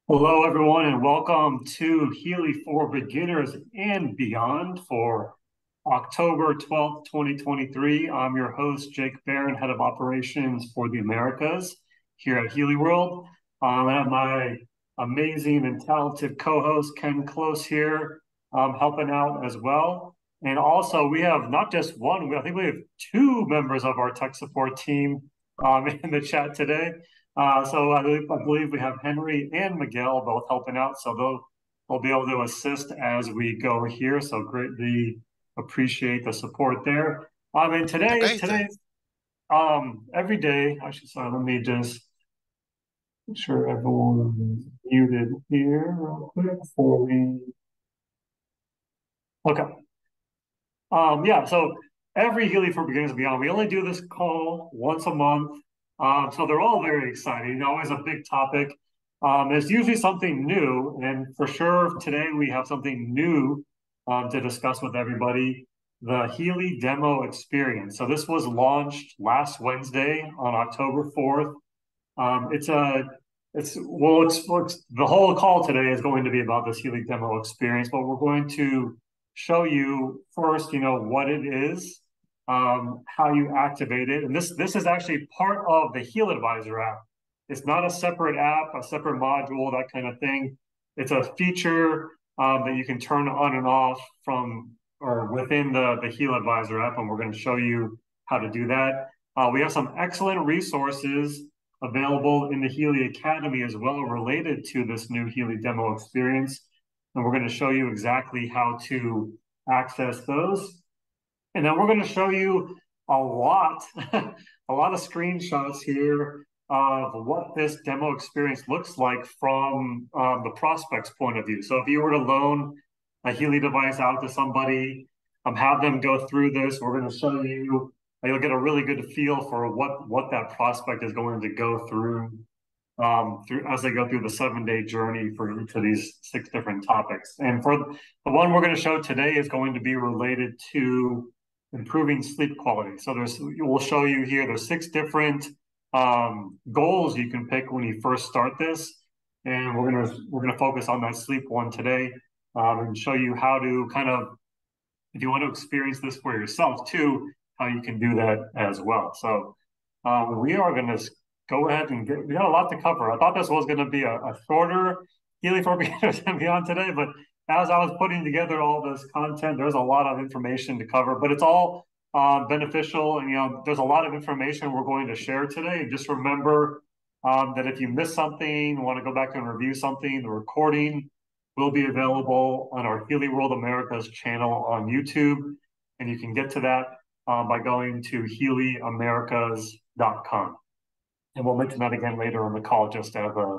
Hello, everyone, and welcome to Healy for Beginners and Beyond for October 12th, 2023. I'm your host, Jake Barron, Head of Operations for the Americas here at Healy World. I have my amazing and talented co-host, Ken Close here, helping out as well. And also, we have not just one, I think we have two members of our tech support team in the chat today. So I believe we have Henry and Miguel both helping out, so they'll be able to assist as we go here. So greatly appreciate the support there. And Okay, today's every day. Actually, sorry, let me just make sure everyone is muted here real quick before we. Okay. Yeah, so every Healy for Beginners and Beyond, we only do this call once a month. So they're all very exciting, always a big topic. There's usually something new, and for sure today we have something new to discuss with everybody, the Healy Demo Experience. So this was launched last Wednesday on October 4th. It's a it's the whole call today is going to be about this Healy Demo Experience, but we're going to show you first, what it is, how you activate it. And this is actually part of the HealAdvisor app. It's not a separate app, a separate module, that kind of thing. It's a feature that you can turn on and off from or within the HealAdvisor app, and we're going to show you how to do that. We have some excellent resources available in the Healy Academy as well related to this new Healy Demo Experience. And we're going to show you exactly how to access those. And then we're going to show you a lot, a lot of screenshots here of what this demo experience looks like from the prospect's point of view. So if you were to loan a Healy device out to somebody, have them go through this, we're going to show you, you'll get a really good feel for what that prospect is going to go through as they go through the 7-day journey for each of these 6 different topics. And for the one we're going to show today is going to be related to improving sleep quality. So we'll show you here, there's 6 different goals you can pick when you first start this. And we're gonna focus on that sleep one today and show you how to kind of, if you want to experience this for yourself too, how you can do that as well. So we are going to go ahead and we got a lot to cover. I thought this was going to be a shorter Healy for Beginners and Beyond today, but as I was putting together all this content, there's a lot of information to cover, but it's all beneficial. And, there's a lot of information we're going to share today. And just remember that if you miss something, want to go back and review something, the recording will be available on our Healy World Americas channel on YouTube. And you can get to that by going to HealyAmericas.com. And we'll mention that again later on the call, just as a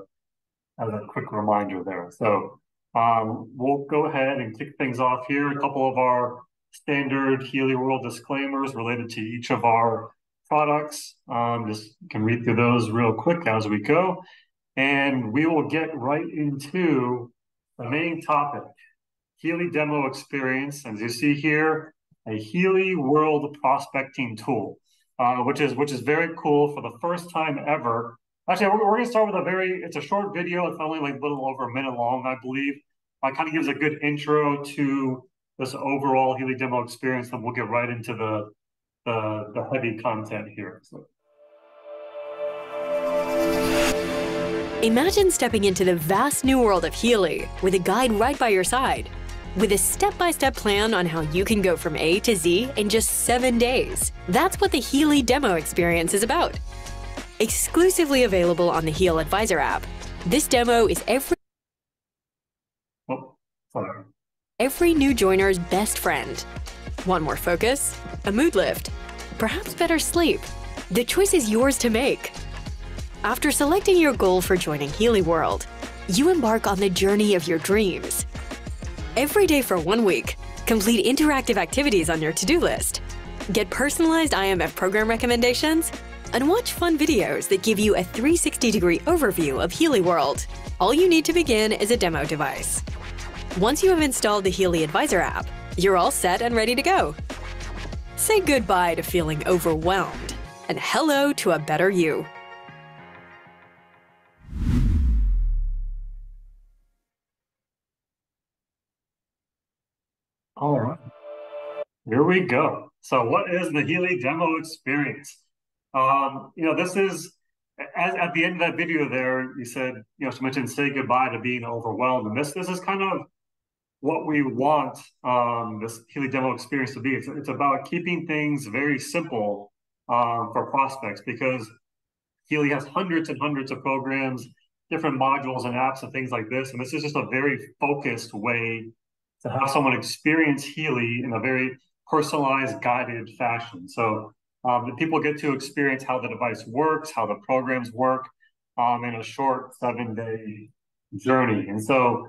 quick reminder there. So we'll go ahead and kick things off here. A couple of our standard Healy World disclaimers related to each of our products. Just can read through those real quick as we go. And we will get right into the main topic, Healy Demo Experience. As you see here, a Healy World prospecting tool, which is very cool. For the first time ever. Actually, we're going to start with it's a short video. It's only like a little over a minute long, I believe. It kind of gives a good intro to this overall Healy Demo Experience, and we'll get right into the heavy content here. So. Imagine stepping into the vast new world of Healy with a guide right by your side, with a step-by-step plan on how you can go from A to Z in just 7 days. That's what the Healy Demo Experience is about. Exclusively available on the HealAdvisor app, this demo is every new joiner's best friend. Want more focus? A mood lift? Perhaps better sleep? The choice is yours to make. After selecting your goal for joining Healy World, you embark on the journey of your dreams. Every day for 1 week, complete interactive activities on your to-do list, get personalized IMF program recommendations, and watch fun videos that give you a 360-degree overview of Healy World. All you need to begin is a demo device. Once you have installed the HealAdvisor app, you're all set and ready to go. Say goodbye to feeling overwhelmed, and hello to a better you. All right, here we go. So what is the Healy Demo Experience? This is, as at the end of that video there, you said, she mentioned say goodbye to being overwhelmed. And this is kind of what we want this Healy Demo Experience to be. It's about keeping things very simple for prospects, because Healy has hundreds and hundreds of programs, different modules and apps and things like this. And this is just a very focused way to have someone experience Healy in a very personalized, guided fashion. So the people get to experience how the device works, how the programs work in a short 7-day journey. And so,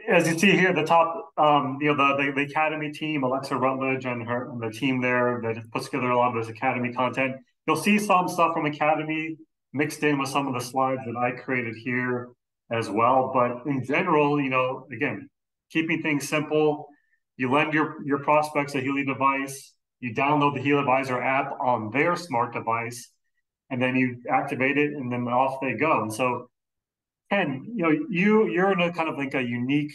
as you see here at the top, the Academy team, Alexa Rutledge and the team there that puts together a lot of this Academy content. You'll see some stuff from Academy mixed in with some of the slides that I created here as well. But in general, again, keeping things simple. You lend your prospects a Healy device. You download the HealAdvisor app on their smart device, and then you activate it, and then off they go. And so, Ken, you're in a kind of like a unique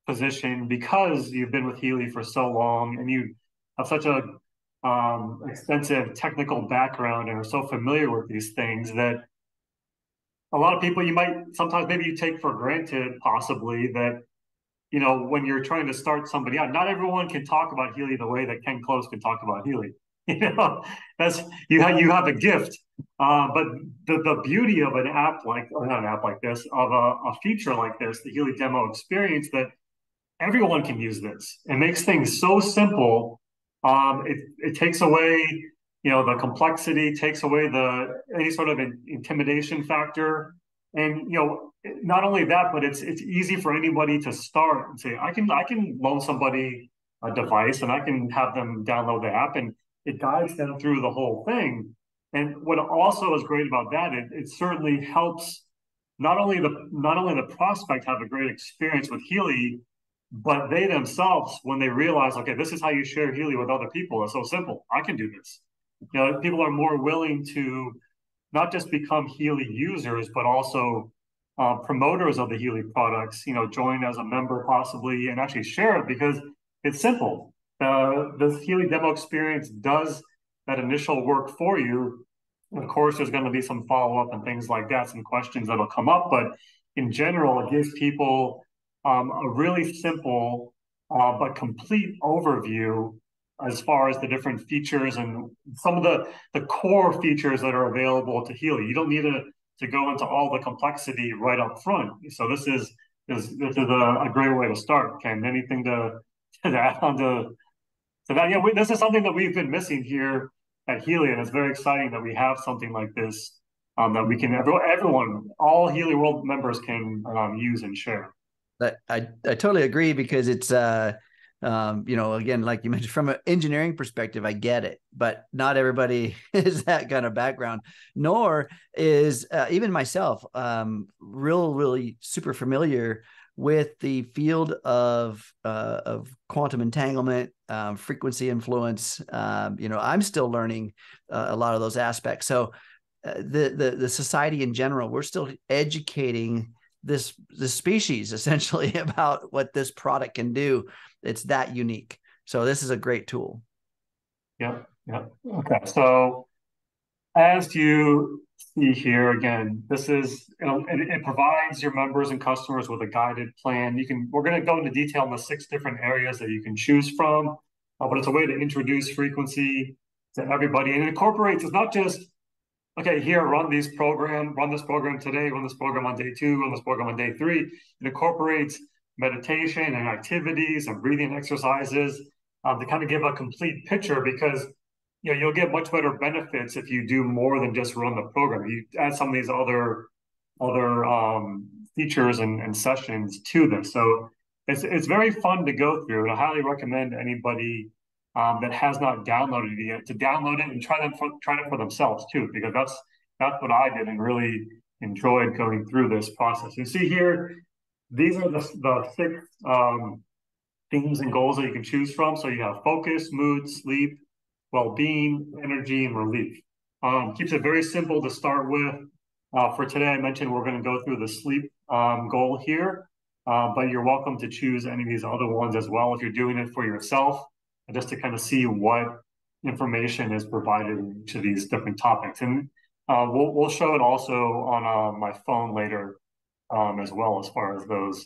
position because you've been with Healy for so long, and you have such a extensive technical background and are so familiar with these things that a lot of people you might sometimes maybe you take for granted possibly that when you're trying to start somebody out, not everyone can talk about Healy the way that Ken Close can talk about Healy. That's you have a gift. But the beauty of an app or not an app like this, of a feature like this, the Healy Demo Experience, that everyone can use this. It makes things so simple. It takes away, the complexity, takes away any sort of intimidation factor, and not only that, but it's easy for anybody to start and say, I can loan somebody a device and I can have them download the app, and it guides them through the whole thing. And what also is great about that, it certainly helps not only the prospect have a great experience with Healy, but they themselves, when they realize, okay, this is how you share Healy with other people. It's so simple. I can do this. People are more willing to not just become Healy users, but also promoters of the Healy products, join as a member possibly and actually share it because it's simple. The Healy Demo Experience does that initial work for you. Of course, there's going to be some follow-up and things like that, some questions that'll come up, but in general, it gives people a really simple but complete overview as far as the different features and some of the core features that are available to Healy. You don't need to go into all the complexity right up front. So this is a great way to start. Ken, anything to add on to that? Yeah, this is something that we've been missing here at Healy, and it's very exciting that we have something like this that we can everyone, all Healy World members can use and share. I totally agree, because it's again, like you mentioned, from an engineering perspective, I get it, but not everybody is that kind of background, nor is even myself really super familiar with the field of quantum entanglement, frequency influence. I'm still learning a lot of those aspects. So the society in general, we're still educating this species essentially about what this product can do. It's that unique. So this is a great tool. Yeah. Okay. So as you see here, again, this is, it provides your members and customers with a guided plan. We're going to go into detail in the 6 different areas that you can choose from, but it's a way to introduce frequency to everybody. And it incorporates, it's not just, okay, here, run this program today, run this program on day 2, run this program on day 3. It incorporates meditation and activities and breathing exercises to kind of give a complete picture, because you'll get much better benefits if you do more than just run the program. You add some of these other features and sessions to this. So it's very fun to go through, and I highly recommend anybody that has not downloaded it yet to download it and try it for themselves too, because that's what I did and really enjoyed going through this process. You see here, these are the 6 themes and goals that you can choose from. So you have focus, mood, sleep, well-being, energy, and relief. Keeps it very simple to start with. For today, I mentioned we're going to go through the sleep goal here. but you're welcome to choose any of these other ones as well if you're doing it for yourself, just to kind of see what information is provided in each of these different topics. And we'll show it also on my phone later as well, as far as those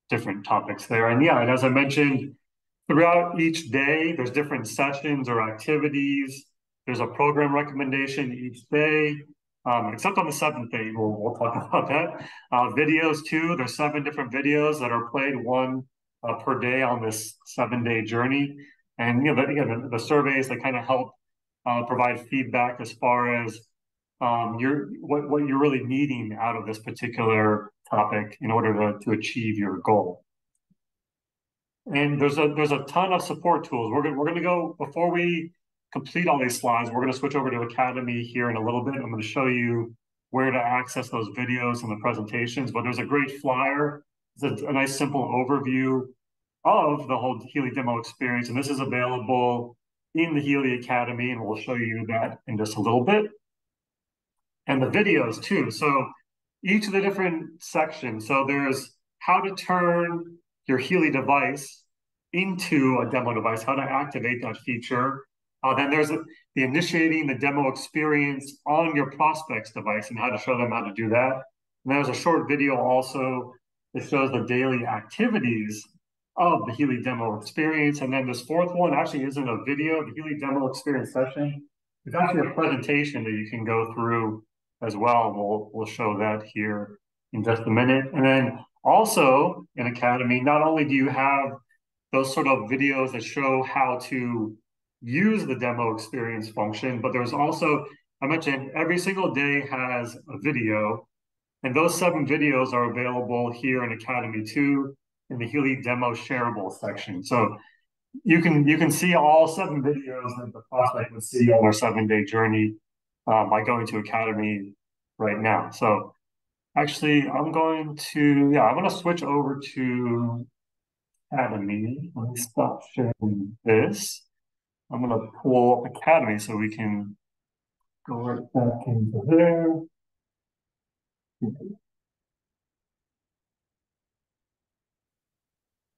different topics there. And yeah, and as I mentioned, throughout each day, there's different sessions or activities. There's a program recommendation each day, except on the 7th day, we'll talk about that. Videos too, there's 7 different videos that are played, one per day on this 7-day journey. And again, the surveys, they kind of help provide feedback as far as what you're really needing out of this particular topic in order to achieve your goal. And there's a ton of support tools. We're gonna go, before we complete all these slides, we're gonna switch over to Academy here in a little bit. I'm gonna show you where to access those videos and the presentations, but there's a great flyer. It's a nice simple overview of the whole Healy Demo Experience, and this is available in the Healy Academy, and we'll show you that in just a little bit. And the videos too. So each of the different sections. So there's how to turn your Healy device into a demo device, how to activate that feature. Then there's the initiating the demo experience on your prospect's device and how to show them how to do that. And there's a short video also that shows the daily activities of the Healy Demo Experience. And then this 4th one actually isn't a video. The Healy Demo Experience session is actually a presentation that you can go through as well. We'll show that here in just a minute. And then also in Academy, not only do you have those sort of videos that show how to use the demo experience function, but there's also, I mentioned, every single day has a video, and those 7 videos are available here in Academy too, in the Healy Demo Shareable section. So you can see all 7 videos that the prospect would see on their 7-day journey by going to Academy right now. So actually, I'm going to switch over to Academy. Let me stop sharing this. I'm going to pull up Academy so we can go right back into there.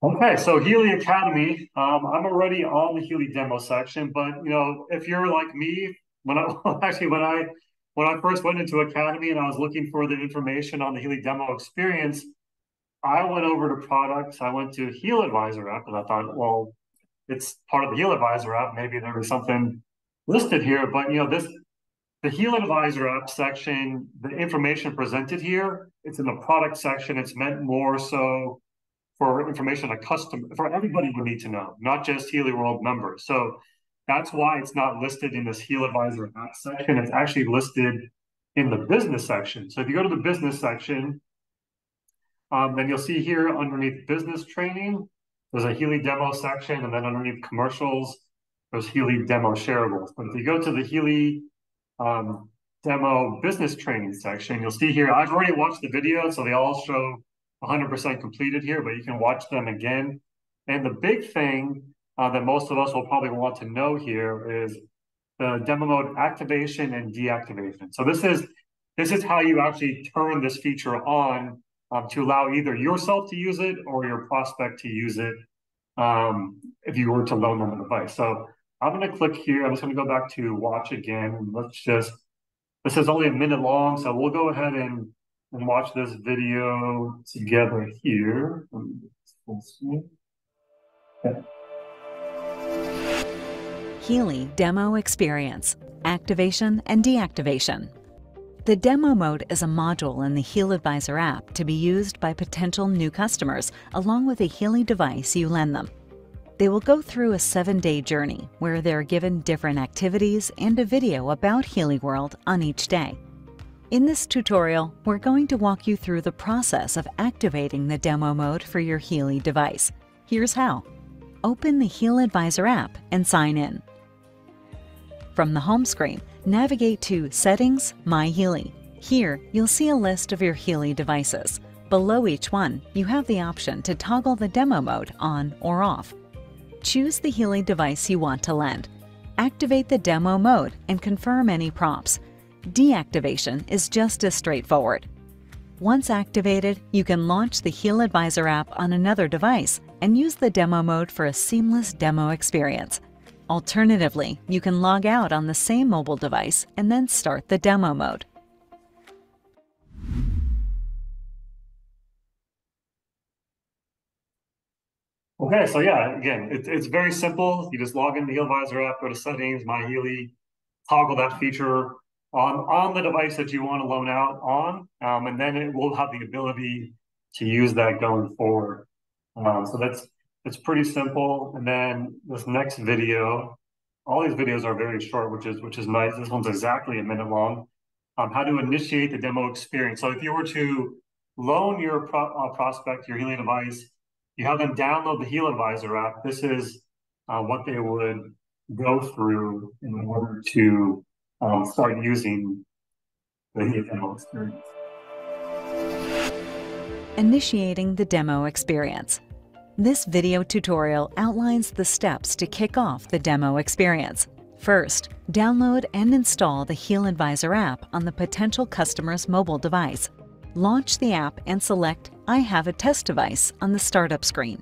Okay, so Healy Academy, I'm already on the Healy demo section, but if you're like me, when I first went into Academy and I was looking for the information on the Healy Demo Experience, I went over to products, I went to HealAdvisor App, and I thought, well, it's part of the HealAdvisor App, maybe there was something listed here, but the HealAdvisor App section, the information presented here, it's in the product section. It's meant more so for information for everybody would need to know, not just Healy World members. So that's why it's not listed in this HealAdvisor App section. It's actually listed in the business section. So if you go to the business section, then you'll see here underneath business training, there's a Healy demo section, and then underneath commercials, there's Healy demo shareables. But if you go to the Healy demo business training section, you'll see here, I've already watched the video, so they all show 100% completed here, but you can watch them again. And the big thing that most of us will probably want to know here is the demo mode activation and deactivation. So this is how you actually turn this feature on to allow either yourself to use it or your prospect to use it if you were to loan them a device. So I'm going to click here. I'm just going to go back to watch again. This is only a minute long, so we'll go ahead and watch this video together here. Okay. Healy Demo Experience, Activation and Deactivation. The demo mode is a module in the HealAdvisor app to be used by potential new customers along with a Healy device you lend them. They will go through a 7-day journey where they're given different activities and a video about Healy World on each day. In this tutorial, we're going to walk you through the process of activating the demo mode for your Healy device. Here's how. Open the HealAdvisor app and sign in. From the home screen, navigate to Settings, My Healy. Here, you'll see a list of your Healy devices. Below each one, you have the option to toggle the demo mode on or off. Choose the Healy device you want to lend. Activate the demo mode and confirm any prompts. Deactivation is just as straightforward. Once activated, you can launch the HealAdvisor app on another device and use the demo mode for a seamless demo experience. Alternatively, you can log out on the same mobile device and then start the demo mode. Okay, so yeah, again, it's very simple. You just log into the HealAdvisor app, go to settings, My Healy, toggle that feature on the device that you want to loan out on, and then it will have the ability to use that going forward. So it's pretty simple. And then this next video, all these videos are very short, which is nice. This one's exactly a minute long. How to initiate the demo experience. So if you were to loan your prospect your Healy device, you have them download the HealAdvisor app. This is what they would go through in order to start using the Healy Demo Experience. Initiating the demo experience. This video tutorial outlines the steps to kick off the demo experience. First, download and install the HealAdvisor app on the potential customer's mobile device. Launch the app and select I have a test device on the startup screen.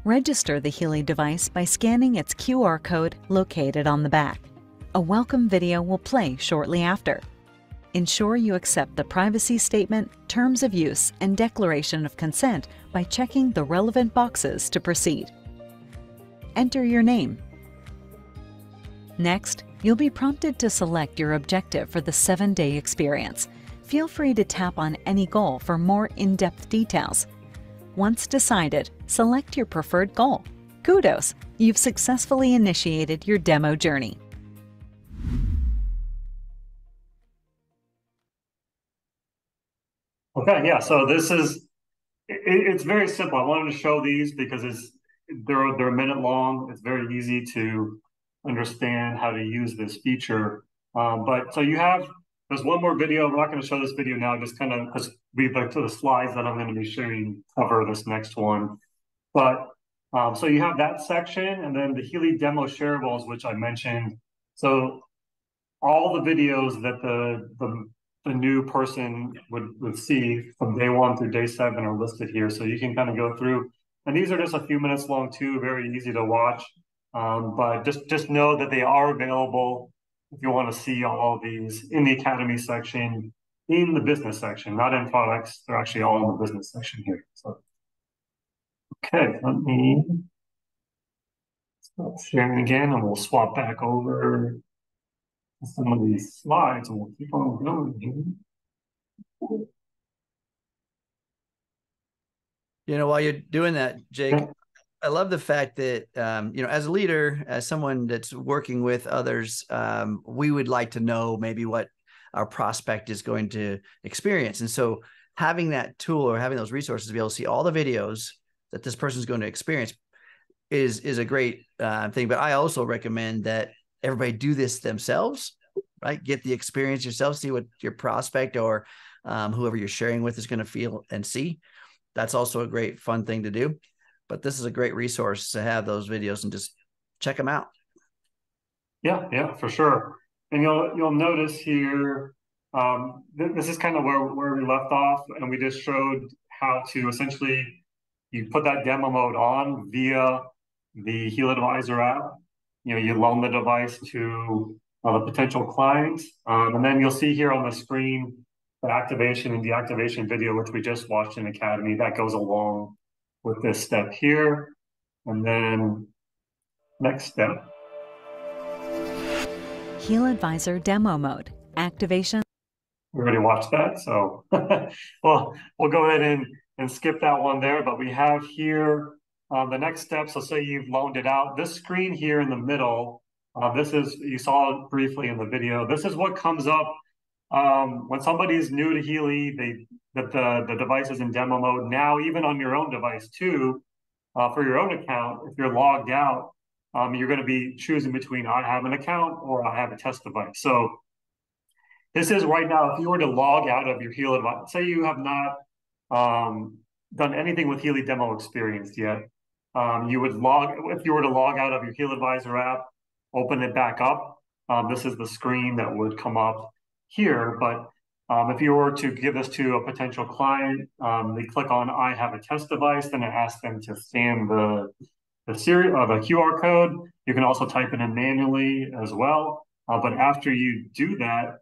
Register the Healy device by scanning its QR code located on the back. A welcome video will play shortly after. Ensure you accept the privacy statement, terms of use, and declaration of consent by checking the relevant boxes to proceed. Enter your name. Next, you'll be prompted to select your objective for the 7-day experience. Feel free to tap on any goal for more in-depth details. Once decided, select your preferred goal. Kudos! You've successfully initiated your demo journey. Okay, yeah, so this is, it's very simple. I wanted to show these because they're a minute long. It's very easy to understand how to use this feature. But so there's one more video. I'm not going to show this video now, just kind of because we've back to the slides that I'm going to be sharing cover this next one. But so you have that section, and then the Healy demo shareables, which I mentioned. So all the videos that the new person would see from day 1 through day 7 are listed here. So you can kind of go through, and these are just a few minutes long too, very easy to watch. But just know that they are available if you want to see all of these in the Academy section, in the business section, not in products. They're actually all in the business section here. So, okay, let me stop sharing again, and we'll swap back over some of these slides, and we'll keep on going here. You know, while you're doing that, Jake, Yeah. I love the fact that, as a leader, as someone that's working with others, we would like to know maybe what our prospect is going to experience. And so having that tool or having those resources to be able to see all the videos that this person is going to experience is a great thing. But I also recommend that everybody do this themselves, right? Get the experience yourself, see what your prospect or whoever you're sharing with is going to feel and see. That's also a great fun thing to do. But this is a great resource to have those videos and just check them out. Yeah, for sure. And you'll notice here, this is kind of where we left off, and we just showed how to essentially you put that demo mode on via the HealAdvisor app. You loan the device to the potential client, and then you'll see here on the screen the activation and deactivation video, which we just watched in Academy, that goes along with this step here. And then next step. HealAdvisor demo mode, activation. We already watched that, so well, we'll go ahead and skip that one there. But we have here the next step. So say you've loaned it out. This screen here in the middle, this is, you saw it briefly in the video. This is what comes up when somebody's new to Healy, that the device is in demo mode. Now, even on your own device too, for your own account, if you're logged out, you're going to be choosing between I have an account or I have a test device. So this is right now, if you were to log out of your Healy device, say you have not done anything with Healy Demo Experience yet, if you were to log out of your HealAdvisor app, open it back up, this is the screen that would come up here. But If you were to give this to a potential client, they click on I have a test device, then it asks them to scan the QR code. You can also type it in manually as well. But after you do that,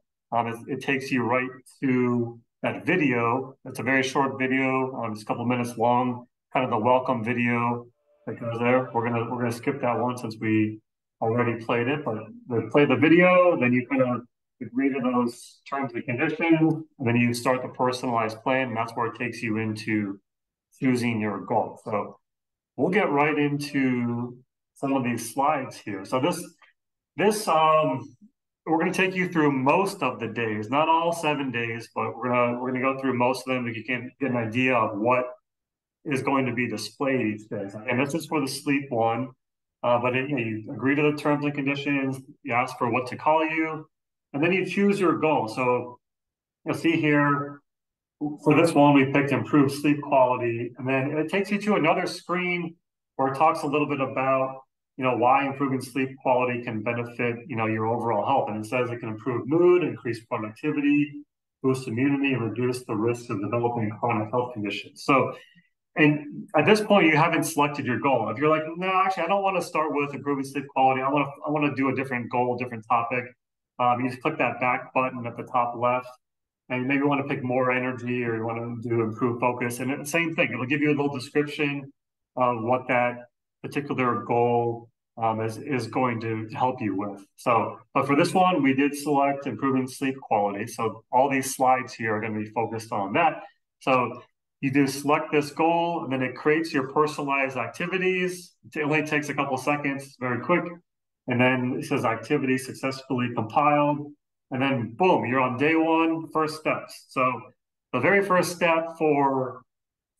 it takes you right to that video. It's a very short video, it's a couple minutes long, kind of the welcome video that goes there. We're gonna skip that one since we already played it. But they play the video, then you kind of agree to those terms and conditions, and then you start the personalized plan, and that's where it takes you into choosing your goal. So we'll get right into some of these slides here. So this we're going to take you through most of the days, not all 7 days, but we're gonna go through most of them so you can get an idea of what is going to be displayed each day. And this is for the sleep one, but you agree to the terms and conditions, you ask for what to call you, and then you choose your goal. So you'll see here, for this one, we picked improved sleep quality, and then it takes you to another screen where it talks a little bit about, why improving sleep quality can benefit, your overall health. And it says it can improve mood, increase productivity, boost immunity, and reduce the risk of developing chronic health conditions. So, and at this point, you haven't selected your goal. If you're like, no, actually, I don't want to start with improving sleep quality. I want to do a different goal, different topic. You just click that back button at the top left, and maybe you want to pick more energy, or you want to do improve focus. And the same thing, it'll give you a little description of what that particular goal is going to help you with. So, but for this one, we did select improving sleep quality. So all these slides here are going to be focused on that. So you do select this goal, and then it creates your personalized activities. It only takes a couple seconds, very quick. And then it says activity successfully compiled. And then boom, you're on day one, first steps. So the very first step for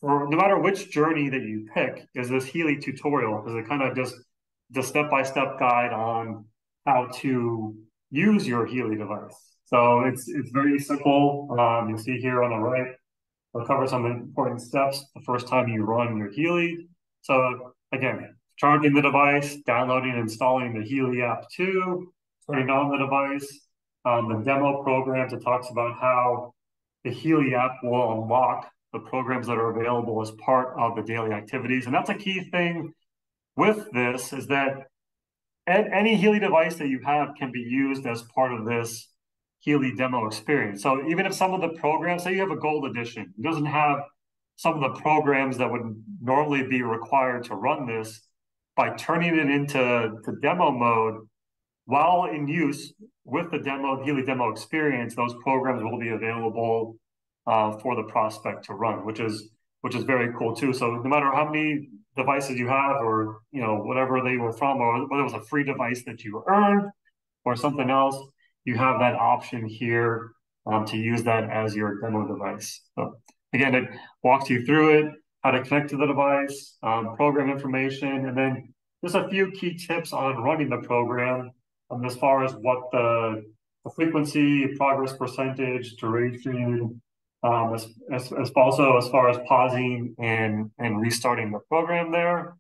no matter which journey that you pick is this Healy tutorial, because it kind of just the step-by-step guide on how to use your Healy device. So it's very simple. You'll see here on the right, it'll cover some important steps the first time you run your Healy. So again, charging the device, downloading and installing the Healy app 2, turning on the device, the demo programs. It talks about how the Healy app will unlock the programs that are available as part of the daily activities. And that's a key thing with this, is that any Healy device that you have can be used as part of this Healy Demo Experience. So even if some of the programs, say you have a Gold Edition, it doesn't have some of the programs that would normally be required to run this, by turning it into the demo mode, while in use with the Healy Demo Experience, those programs will be available for the prospect to run, which is very cool too. So no matter how many devices you have, or whatever they were from, or whether it was a free device that you earned or something else, you have that option here to use that as your demo device. So again, it walks you through it, how to connect to the device, program information, and then just a few key tips on running the program, as far as what the frequency, progress percentage, duration, as far as pausing and restarting the program there.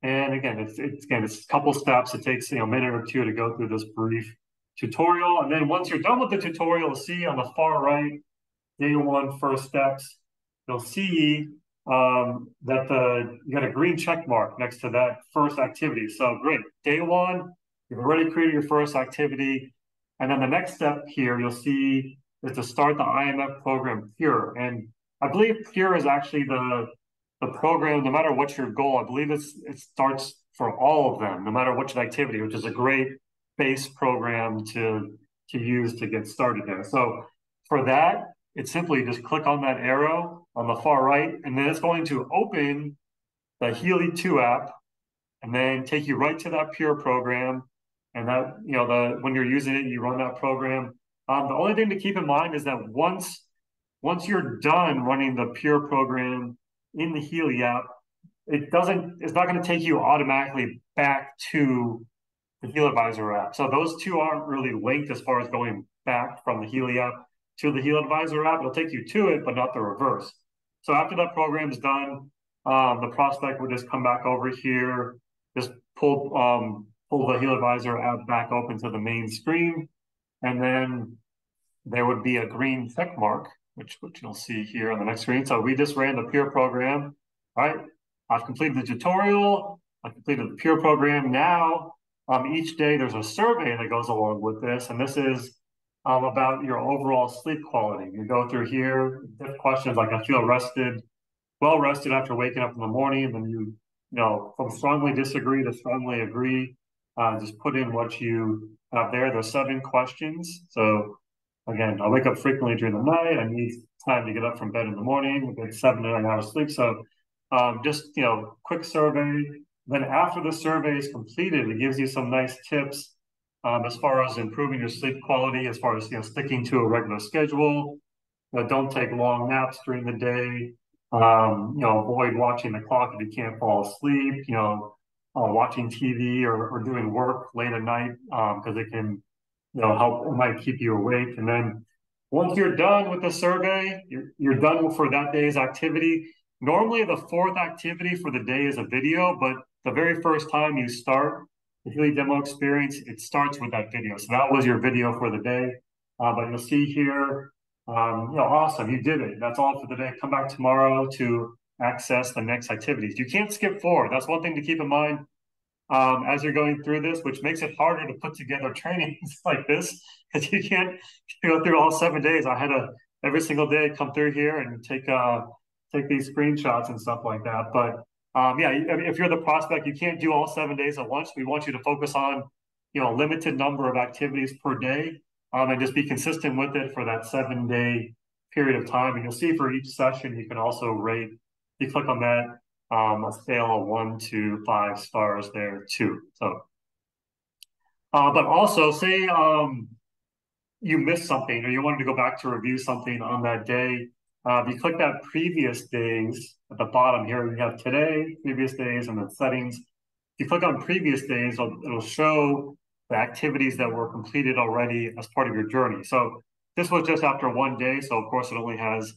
And again, it's a couple steps. It takes a minute or two to go through this brief tutorial. And then once you're done with the tutorial, you'll see on the far right, day one, first steps, you'll see that you got a green check mark next to that first activity. So great, day one, you've already created your first activity. And then the next step here, you'll see, is to start the IMF program Pure. And I believe Pure is actually the program, no matter what's your goal. I believe it starts for all of them, no matter which activity, which is a great base program to use to get started there. So for that, it's simply just click on that arrow on the far right, and then it's going to open the Healy 2 app, and then take you right to that Pure program. And that, when you're using it, you run that program. The only thing to keep in mind is that once you're done running the Pure program in the Healy app, it's not going to take you automatically back to the HealAdvisor app. So those two aren't really linked as far as going back from the Healy app to the HealAdvisor app. It'll take you to it, but not the reverse. So after that program is done, the prospect will just come back over here, just pull the HealAdvisor app back open to the main screen, and then there would be a green check mark, which you'll see here on the next screen. So we just ran the peer program. All right, I've completed the tutorial. I've completed the peer program. Now, each day there's a survey that goes along with this, and this is about your overall sleep quality. You go through here, different questions like I feel rested, well rested after waking up in the morning, and then you know, from strongly disagree to strongly agree, just put in what you have there. There's 7 questions. So again, I wake up frequently during the night. I need time to get up from bed in the morning. We get 7 to 9 hours sleep. So just, you know, quick survey. Then after the survey is completed, it gives you some nice tips as far as improving your sleep quality, as far as, you know, sticking to a regular schedule. Don't take long naps during the day. You know, avoid watching the clock if you can't fall asleep. You know, watching TV or doing work late at night because it can, you know, help. It might keep you awake. And then once you're done with the survey, you're done for that day's activity. Normally, the 4th activity for the day is a video, but the very first time you start the Healy Demo Experience, it starts with that video. So that was your video for the day. But you'll see here, you know, awesome, you did it. That's all for the day. Come back tomorrow to access the next activities. You can't skip forward. That's one thing to keep in mind as you're going through this, which makes it harder to put together trainings like this because you can't go through all 7 days. I had to every single day come through here and take these screenshots and stuff like that. But yeah, if you're the prospect, you can't do all 7 days at once. We want you to focus on, you know, a limited number of activities per day, and just be consistent with it for that 7-day period of time. And you'll see for each session, you can also rate. You click on that, a scale of 1 to 5 stars there too. So, but also say you missed something or you wanted to go back to review something on that day. If you click that previous days at the bottom here, we have today, previous days, and then settings. If you click on previous days, it'll show the activities that were completed already as part of your journey. So this was just after 1 day. So of course it only has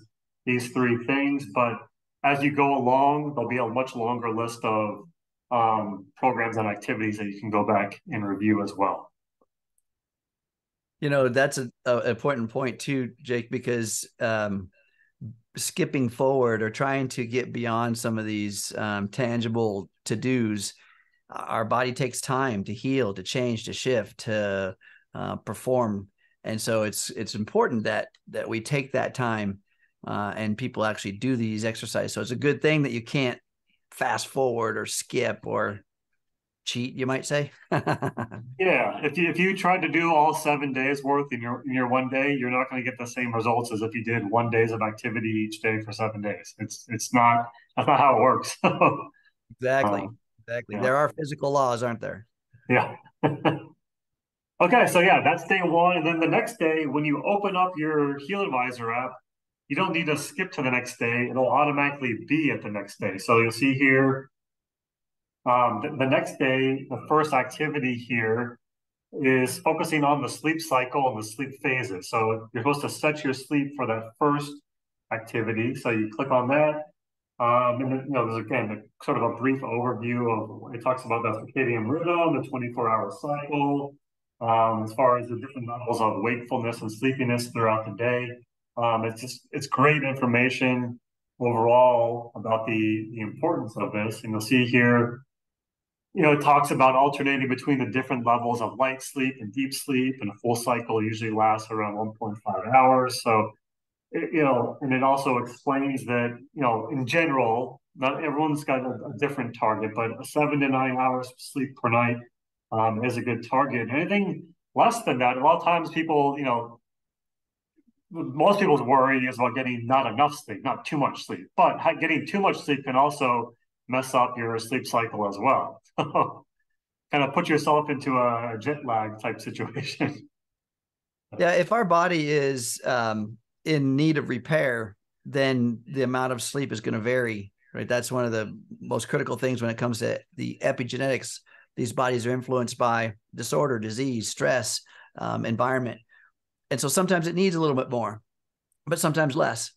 these 3 things, but as you go along, there'll be a much longer list of programs and activities that you can go back and review as well. You know, that's an important point too, Jake, because skipping forward or trying to get beyond some of these tangible to-dos, our body takes time to heal, to change, to shift, to perform. And so it's important that we take that time and people actually do these exercises. So it's a good thing that you can't fast forward or skip or cheat, you might say. Yeah, if you tried to do all 7 days worth in your 1 day, you're not going to get the same results as if you did 1 days of activity each day for 7 days. That's not how it works. Exactly. Yeah. There are physical laws, aren't there? Yeah. Okay, so yeah, that's day 1, and then the next day, when you open up your HealAdvisor app, you don't need to skip to the next day. It'll automatically be at the next day. So you'll see here, the next day, the first activity here is focusing on the sleep cycle and the sleep phases. So you're supposed to set your sleep for that first activity. So you click on that. And then, you know, there's again sort of a brief overview of it talks about the circadian rhythm, the 24-hour cycle, as far as the different levels of wakefulness and sleepiness throughout the day. It's great information overall about the importance of this. And you'll see here, you know, it talks about alternating between the different levels of light sleep and deep sleep, and a full cycle usually lasts around 1.5 hours. So, you know, and it also explains that, you know, in general, not everyone's got a different target, but 7 to 9 hours sleep per night is a good target. Anything less than that, a lot of times people, you know, most people's worry is about getting not enough sleep, not too much sleep, but getting too much sleep can also mess up your sleep cycle as well. Kind of put yourself into a jet lag type situation. Yeah, if our body is in need of repair, then the amount of sleep is going to vary, right? That's one of the most critical things when it comes to the epigenetics. These bodies are influenced by disorder, disease, stress, environment. And so sometimes it needs a little bit more, but sometimes less.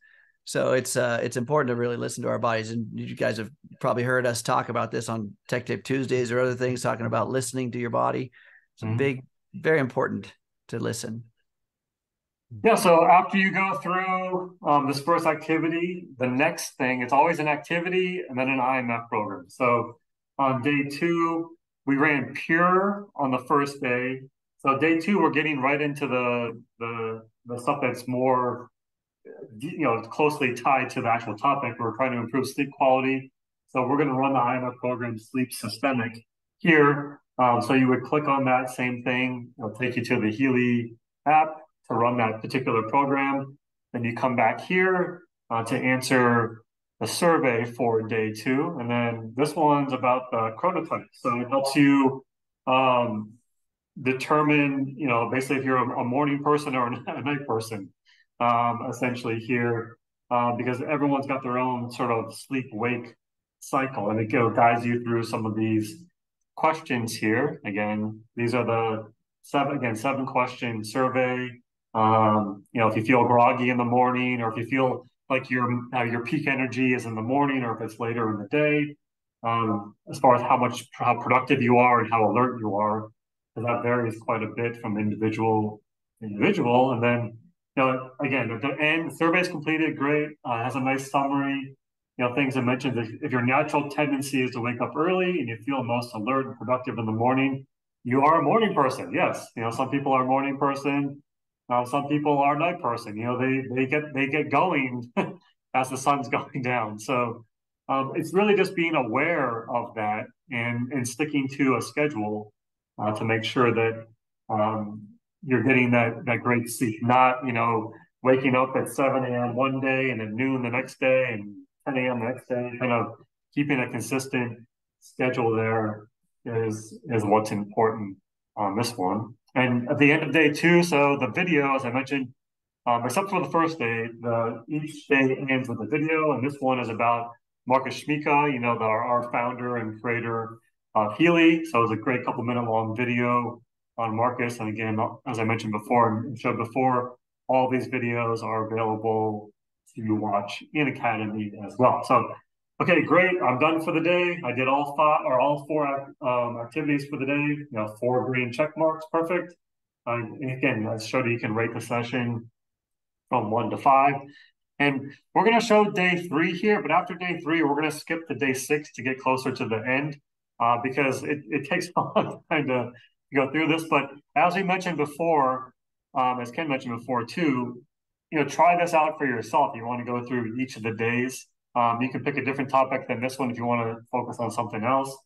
So it's important to really listen to our bodies. And you guys have probably heard us talk about this on Tech Tape Tuesdays or other things, talking about listening to your body. It's big, very important to listen. Yeah, so after you go through this first activity, the next thing, it's always an activity and then an IMF program. So on day two, we ran pure on the first day. So day two, we're getting right into the stuff that's more closely tied to the actual topic. We're trying to improve sleep quality. So we're going to run the IMF program Sleep Systemic here. So you would click on that same thing. It'll take you to the Healy app to run that particular program. Then you come back here to answer the survey for day two. And then this one's about the chronotype. So it helps you determine, basically if you're a morning person or a night person, essentially here, because everyone's got their own sort of sleep-wake cycle, and it guides you through some of these questions here. Again, these are the seven question survey. If you feel groggy in the morning, or if you feel like your peak energy is in the morning, or if it's later in the day, as far as how productive you are and how alert you are, because that varies quite a bit from individual. And then, again, at the end, the survey is completed, great, has a nice summary. Things I mentioned, if your natural tendency is to wake up early and you feel most alert and productive in the morning, you are a morning person. Yes, some people are a morning person. Some people are a night person. They get going as the sun's going down. So it's really just being aware of that and sticking to a schedule to make sure that you're getting that great sleep. Not waking up at 7 a.m. one day and at noon the next day and 10 a.m. the next day. Kind of keeping a consistent schedule there is what's important on this one. And at the end of day two, so the video, as I mentioned, except for the first day, each day ends with a video, and this one is about Marcus Schmieke, our founder and creator of Healy. So it's a great couple-minute long video on Marcus. And again, as I mentioned before and showed before, all these videos are available to watch in Academy as well. So, okay, great. I'm done for the day. I did all four activities for the day. 4 green check marks, perfect. Again, I showed you can rate the session from 1 to 5. And we're going to show day 3 here, but after day 3, we're going to skip to day 6 to get closer to the end because it takes a long time to go through this. But as we mentioned before, as Ken mentioned before too, try this out for yourself. You want to go through each of the days. You can pick a different topic than this one if you want to focus on something else.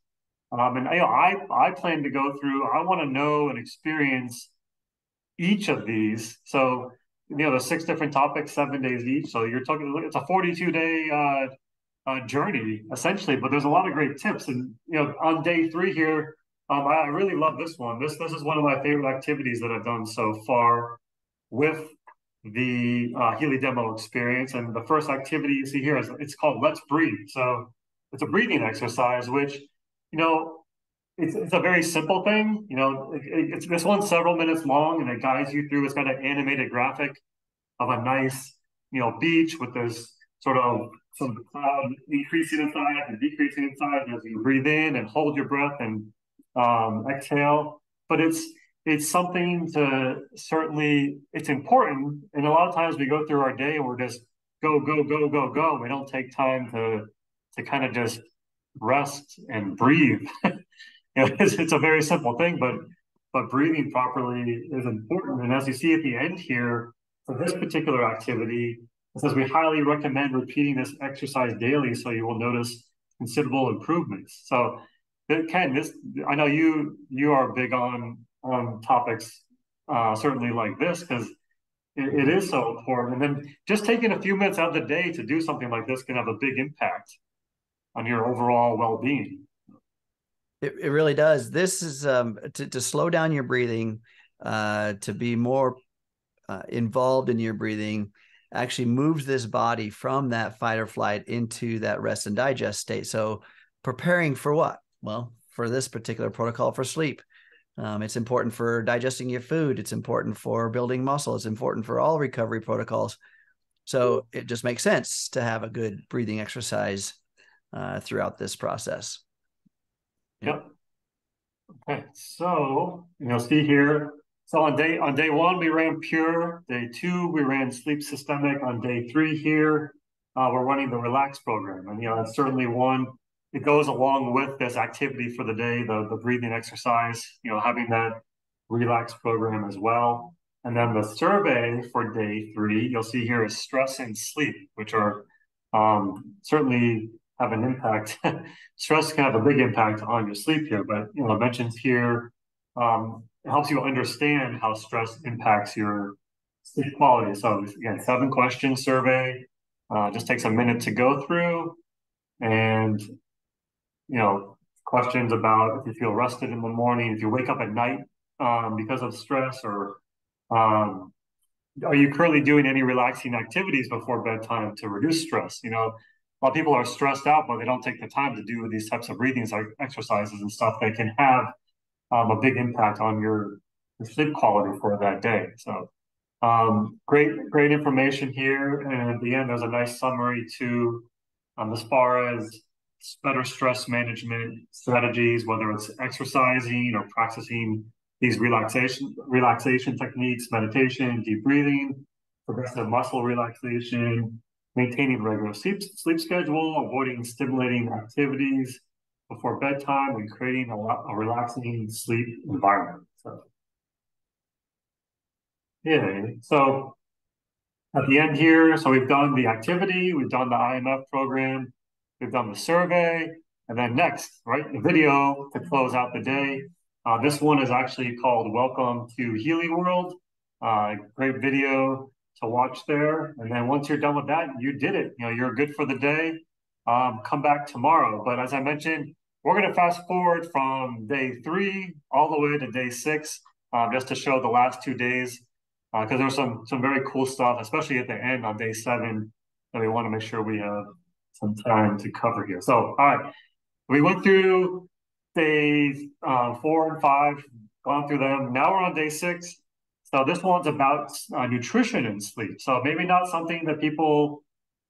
And I plan to go through. I want to know and experience each of these. So the 6 different topics, 7 days each. So you're talking, it's a 42-day journey essentially. But there's a lot of great tips. And on day 3 here, I really love this one. This is one of my favorite activities that I've done so far with the Healy Demo Experience. And the first activity you see here it's called Let's Breathe. So it's a breathing exercise, which it's a very simple thing. It's this one's several minutes long, and it guides you through. It's got an animated graphic of a nice, beach with this sort of some cloud increasing in size and decreasing in size as you breathe in and hold your breath and exhale. But it's something to certainly, it's important. And a lot of times we go through our day and we're just go, go, go, go, go. We don't take time to kind of just rest and breathe. It's a very simple thing, but breathing properly is important. And as you see at the end here, for this particular activity, it says we highly recommend repeating this exercise daily so you will notice considerable improvements. So Ken, I know you are big on topics certainly like this because it is so important. And then just taking a few minutes out of the day to do something like this can have a big impact on your overall well-being. It really does. This is to slow down your breathing, to be more involved in your breathing, actually moves this body from that fight or flight into that rest and digest state. So preparing for what? Well, for this particular protocol for sleep. It's important for digesting your food. It's important for building muscle. It's important for all recovery protocols. So it just makes sense to have a good breathing exercise throughout this process. Yep. Okay, so see here, So on day one, we ran pure. Day two, we ran sleep systemic. On day three here, we're running the relax program. And, it's certainly one, it goes along with this activity for the day, the breathing exercise, having that relax program as well. And then the survey for day three, you'll see here is stress and sleep, which are certainly have an impact. Stress can have a big impact on your sleep here, but it mentions here it helps you understand how stress impacts your sleep quality. So again, 7-question survey, just takes a minute to go through, and questions about if you feel rested in the morning, if you wake up at night because of stress, or are you currently doing any relaxing activities before bedtime to reduce stress? A lot of people are stressed out, but they don't take the time to do these types of breathing exercises and stuff that can have a big impact on your sleep quality for that day. So great information here. And at the end, there's a nice summary too, as far as better stress management strategies, whether it's exercising or practicing these relaxation techniques, meditation, deep breathing, progressive muscle relaxation, maintaining regular sleep schedule, avoiding stimulating activities before bedtime, and creating a relaxing sleep environment. So at the end here, so we've done the activity, we've done the IMF program, we've done the survey, and then next, right, the video to close out the day. This one is actually called Welcome to Healy World. Great video to watch there. And then once you're done with that, you did it. You're good for the day. Come back tomorrow. But as I mentioned, we're going to fast forward from day 3 all the way to day 6, just to show the last 2 days, because there's some very cool stuff, especially at the end on day 7, that we want to make sure we have some time to cover here. So, all right, we went through days 4 and 5, gone through them. Now we're on day 6. So this one's about nutrition and sleep. So maybe not something that people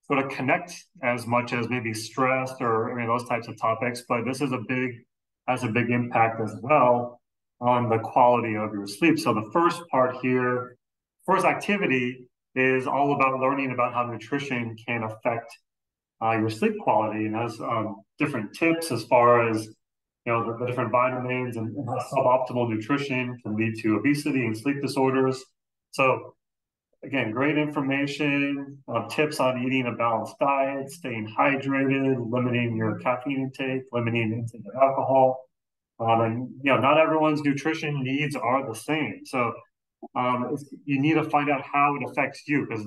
sort of connect as much as maybe stress or those types of topics, but this is has a big impact as well on the quality of your sleep. So the first part here, first activity, is all about learning about how nutrition can affect your sleep quality, and has different tips as far as the different vitamins and how suboptimal nutrition can lead to obesity and sleep disorders. So again, great information, tips on eating a balanced diet, staying hydrated, limiting your caffeine intake, limiting intake of alcohol. And not everyone's nutrition needs are the same. So you need to find out how it affects you, because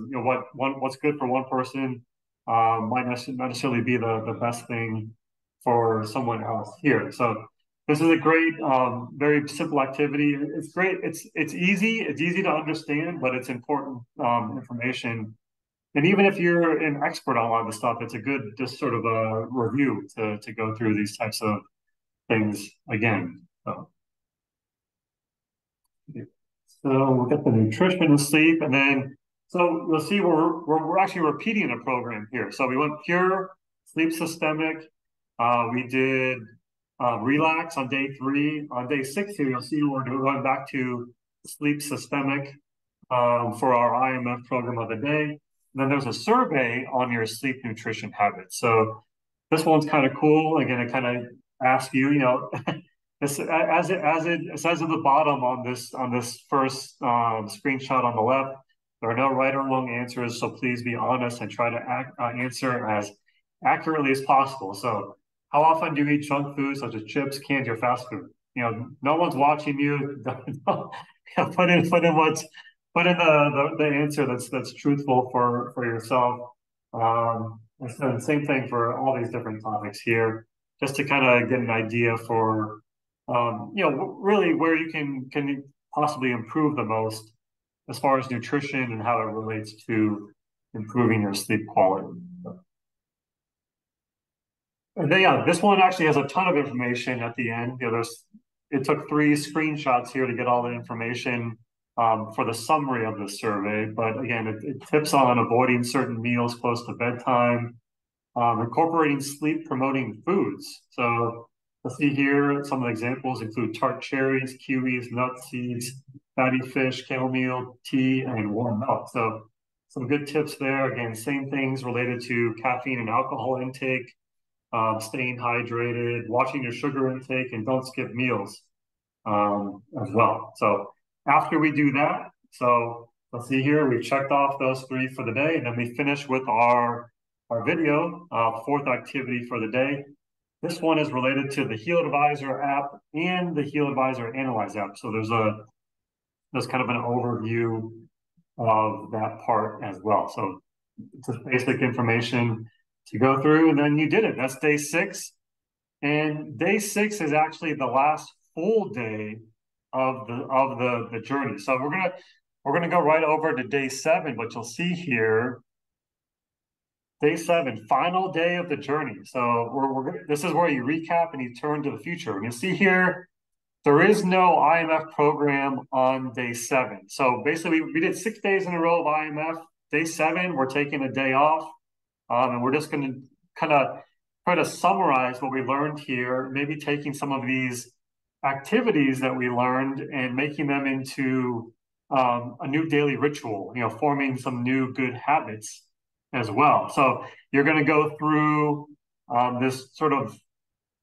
what's good for one person might not necessarily be the best thing for someone else here. So this is a great, very simple activity. It's great. It's easy. It's easy to understand, but it's important information. And even if you're an expert on a lot of the stuff, it's a good just sort of a review to go through these types of things again. So we'll get the nutrition and sleep, and then so you'll see we're actually repeating a program here. So we went pure, sleep systemic. We did relax on day 3. On day 6 here, you'll see we're going back to sleep systemic for our IMF program of the day. And then there's a survey on your sleep nutrition habits. So this one's kind of cool. Again, it kind of asks you, as it says at the bottom on this first screenshot on the left, there are no right or wrong answers, so please be honest and try to answer as accurately as possible. So how often do you eat junk food such as chips, candy, or fast food? No one's watching you. Put in the answer that's truthful for yourself. And so the same thing for all these different topics here, just to kind of get an idea for really where you can possibly improve the most as far as nutrition and how it relates to improving your sleep quality. And then, this one actually has a ton of information at the end. It took 3 screenshots here to get all the information for the summary of the survey. But again, it tips on avoiding certain meals close to bedtime, incorporating sleep-promoting foods. So let's see here, some of the examples include tart cherries, kiwis, nuts, seeds, fatty fish, chamomile tea, and warm milk. So some good tips there. Again, same things related to caffeine and alcohol intake, staying hydrated, watching your sugar intake, and don't skip meals as well. So after we do that, so let's see here, we've checked off those 3 for the day, and then we finish with our video, 4th activity for the day. This one is related to the HealAdvisor app and the HealAdvisor Analyze app. So there's kind of an overview of that part as well. So it's just basic information to go through, and then you did it. That's day 6. And day 6 is actually the last full day of the journey. So we're gonna go right over to day 7, but you'll see here, day 7, final day of the journey. So this is where you recap and you turn to the future. And you'll see here, there is no IMF program on day 7. So basically, we did 6 days in a row of IMF. Day 7, we're taking a day off, and we're just going to kind of try to summarize what we learned here, maybe taking some of these activities that we learned and making them into a new daily ritual, forming some new good habits as well. So you're going to go through this sort of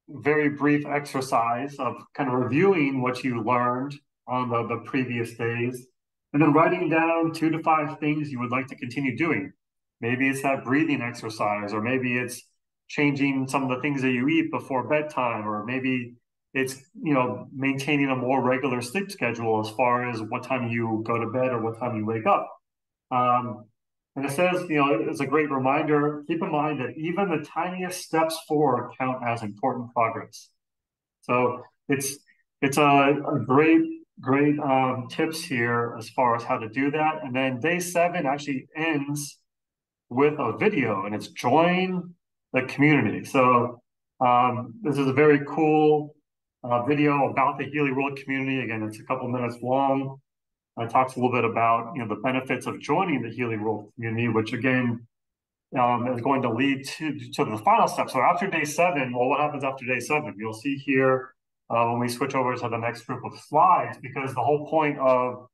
very brief exercise of kind of reviewing what you learned on the previous days, and then writing down 2 to 5 things you would like to continue doing. Maybe it's that breathing exercise, or maybe it's changing some of the things that you eat before bedtime, or maybe it's maintaining a more regular sleep schedule as far as what time you go to bed or what time you wake up. And it says, it's a great reminder, keep in mind that even the tiniest steps forward count as important progress. So it's a great tips here as far as how to do that. And then day 7 actually ends with a video, and it's join the community. So this is a very cool video about the Healy World community. Again, it's a couple minutes long. It talks a little bit about the benefits of joining the Healy World community, which again is going to lead to the final step. So after day 7, well, what happens after day 7? You'll see here when we switch over to the next group of slides, because the whole point of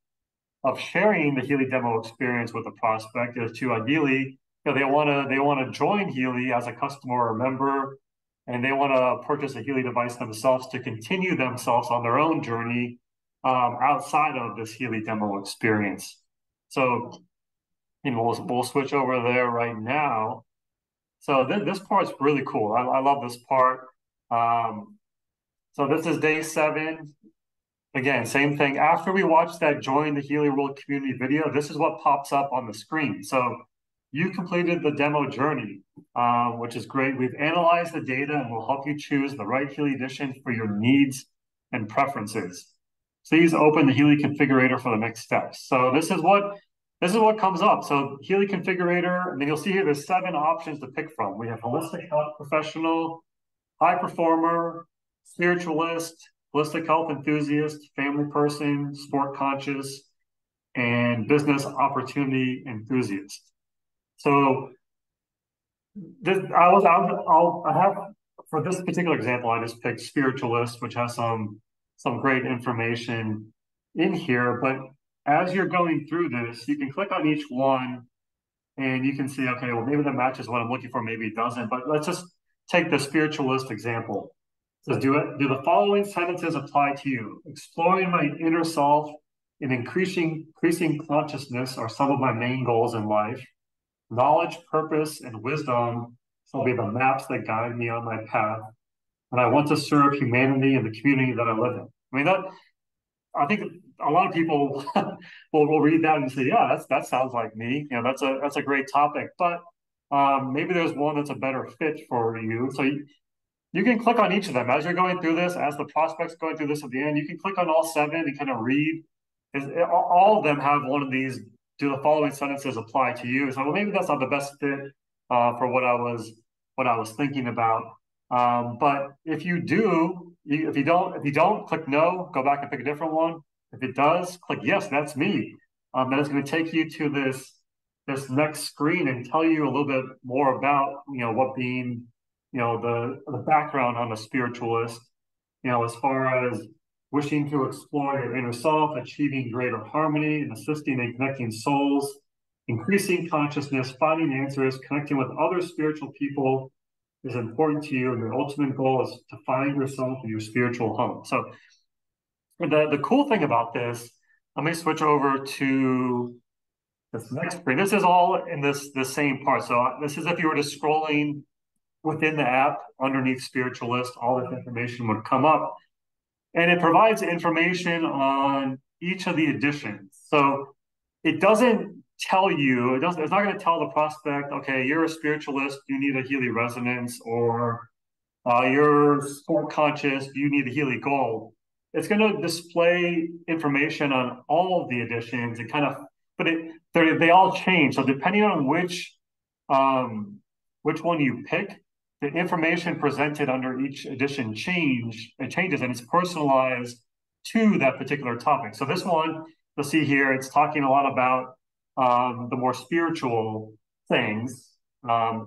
sharing the Healy Demo Experience with a prospect is to ideally, they want to join Healy as a customer or member, and they want to purchase a Healy device themselves to continue themselves on their own journey outside of this Healy Demo Experience. So, we'll switch over there right now. So this part's really cool. I love this part. So this is day 7. Again, same thing. After we watch that Join the Healy World Community video, this is what pops up on the screen. So you completed the demo journey, which is great. We've analyzed the data and will help you choose the right Healy Edition for your needs and preferences. Please open the Healy Configurator for the next steps. So this is what comes up. So Healy Configurator, and then you'll see here there's 7 options to pick from. We have Holistic Health Professional, High Performer, Spiritualist, Holistic Health Enthusiast, Family Person, Sport Conscious, and Business Opportunity Enthusiast. So I have, for this particular example, I just picked Spiritualist, which has some great information in here. But as you're going through this, you can click on each one and you can see, okay, well, maybe that matches what I'm looking for, maybe it doesn't. But let's just take the Spiritualist example. It says, do the following sentences apply to you? Exploring my inner self and increasing consciousness are some of my main goals in life. Knowledge, purpose, and wisdom shall be the maps that guide me on my path. And I want to serve humanity and the community that I live in. I mean, I think a lot of people will read that and say, yeah, that sounds like me. That's a great topic. But maybe there's one that's a better fit for you. So you can click on each of them as you're going through this, as the prospect's going through this at the end. You can click on all 7 and kind of read. All of them have one of these. Do the following sentences apply to you? So, well, maybe that's not the best fit for what I was thinking about. But if you do, if you don't, click no. Go back and pick a different one. If it does, click yes. That's me. Then it's going to take you to this next screen and tell you a little bit more about what being the background on a spiritualist. As far as wishing to explore your inner self, achieving greater harmony, and assisting in connecting souls, increasing consciousness, finding answers, connecting with other spiritual people is important to you, and your ultimate goal is to find yourself in your spiritual home. So the cool thing about this, let me switch over to this next screen. This is all in this same part. So this is if you were just scrolling within the app underneath Spiritualist, all this information would come up. And it provides information on each of the editions. So it doesn't tell you, it's not going to tell the prospect, okay, you're a spiritualist, you need a Healy Resonance, or you're sport conscious, you need a Healy Gold. It's going to display information on all of the editions and but they all change. So depending on which one you pick, the information presented under each edition changes, and it's personalized to that particular topic. So this one, you'll see here, it's talking a lot about the more spiritual things,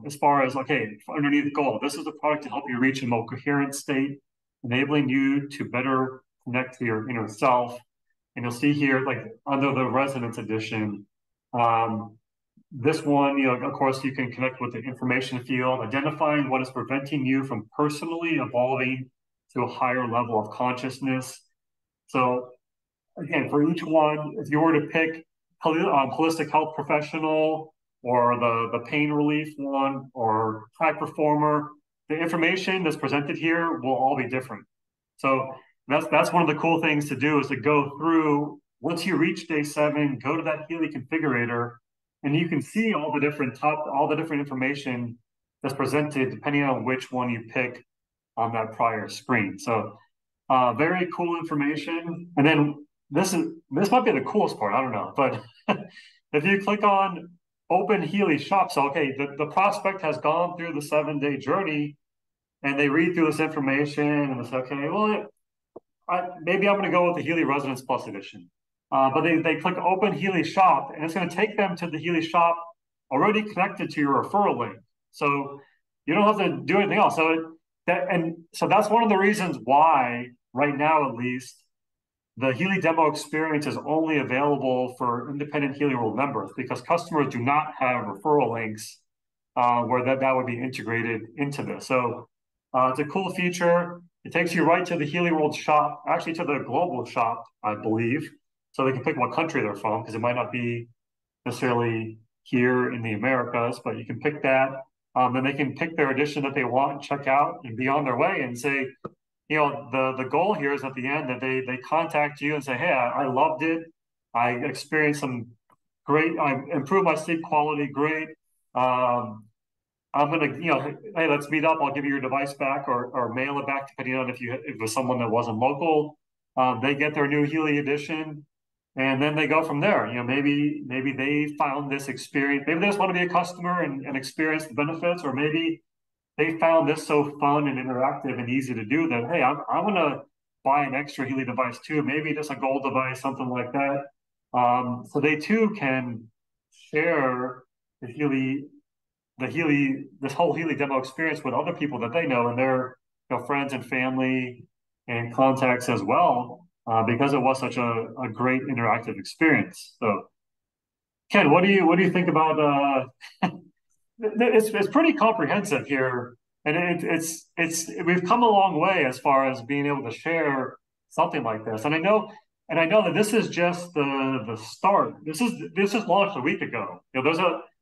as far as, okay, underneath gold, this is the product to help you reach a more coherent state, enabling you to better connect to your inner self. And you'll see here, like under the Resonance edition, this one, of course, you can connect with the information field, identifying what is preventing you from personally evolving to a higher level of consciousness. So again, for each one, if you were to pick holistic health professional or the pain relief one or high performer, the information that's presented here will all be different. So that's one of the cool things to do, is to go through, once you reach day 7, go to that Healy Configurator, and you can see all the different information that's presented depending on which one you pick on that prior screen. So very cool information. And then this might be the coolest part, I don't know, but if you click on Open Healy Shop, so okay, the prospect has gone through the 7-day journey and they read through this information and it's okay, well, maybe I'm going to go with the Healy Resonance Plus edition. But they click Open Healy Shop, and it's going to take them to the Healy Shop already connected to your referral link. So you don't have to do anything else. So that's one of the reasons why, right now at least, the Healy Demo Experience is only available for independent Healy World members, because customers do not have referral links where that would be integrated into this. So it's a cool feature. It takes you right to the Healy World shop, actually to the global shop, I believe. So they can pick what country they're from, because it might not be necessarily here in the Americas, but you can pick that. Then they can pick their edition that they want and check out and be on their way, and say, the goal here is at the end that they contact you and say, hey, I loved it. I experienced some great, I improved my sleep quality, great. I'm going to, hey, let's meet up. I'll give you your device back or mail it back, depending on if it was someone that wasn't local. They get their new Healy edition. And then they go from there. Maybe they found this experience. Maybe they just want to be a customer and experience the benefits, or maybe they found this so fun and interactive and easy to do that, hey, I'm going to buy an extra Healy device too. Maybe just a gold device, something like that. So they too can share this whole Healy Demo Experience with other people that they know, and their friends and family and contacts as well. Because it was such a great interactive experience. So, Ken, what do you think about? It's pretty comprehensive here, and we've come a long way as far as being able to share something like this. And I know that this is just the start. This is launched a week ago.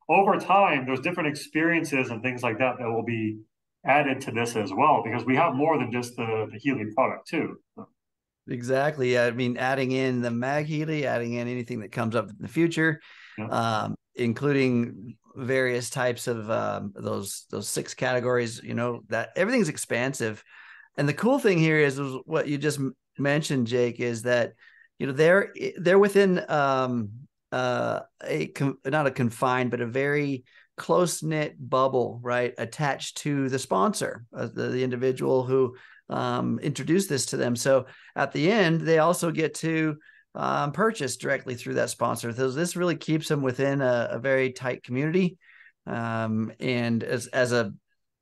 Over time, there's different experiences and things like that will be added to this as well, because we have more than just the Healy product too. So. Exactly. I mean, adding in the Mag Healy, adding in anything that comes up in the future, including various types of those 6 categories, that everything's expansive. And the cool thing here is what you just mentioned, Jake, is that, they're within not a confined, but a very close-knit bubble, right? Attached to the sponsor, the individual who introduce this to them. So at the end, they also get to purchase directly through that sponsor. So this really keeps them within a very tight community. And as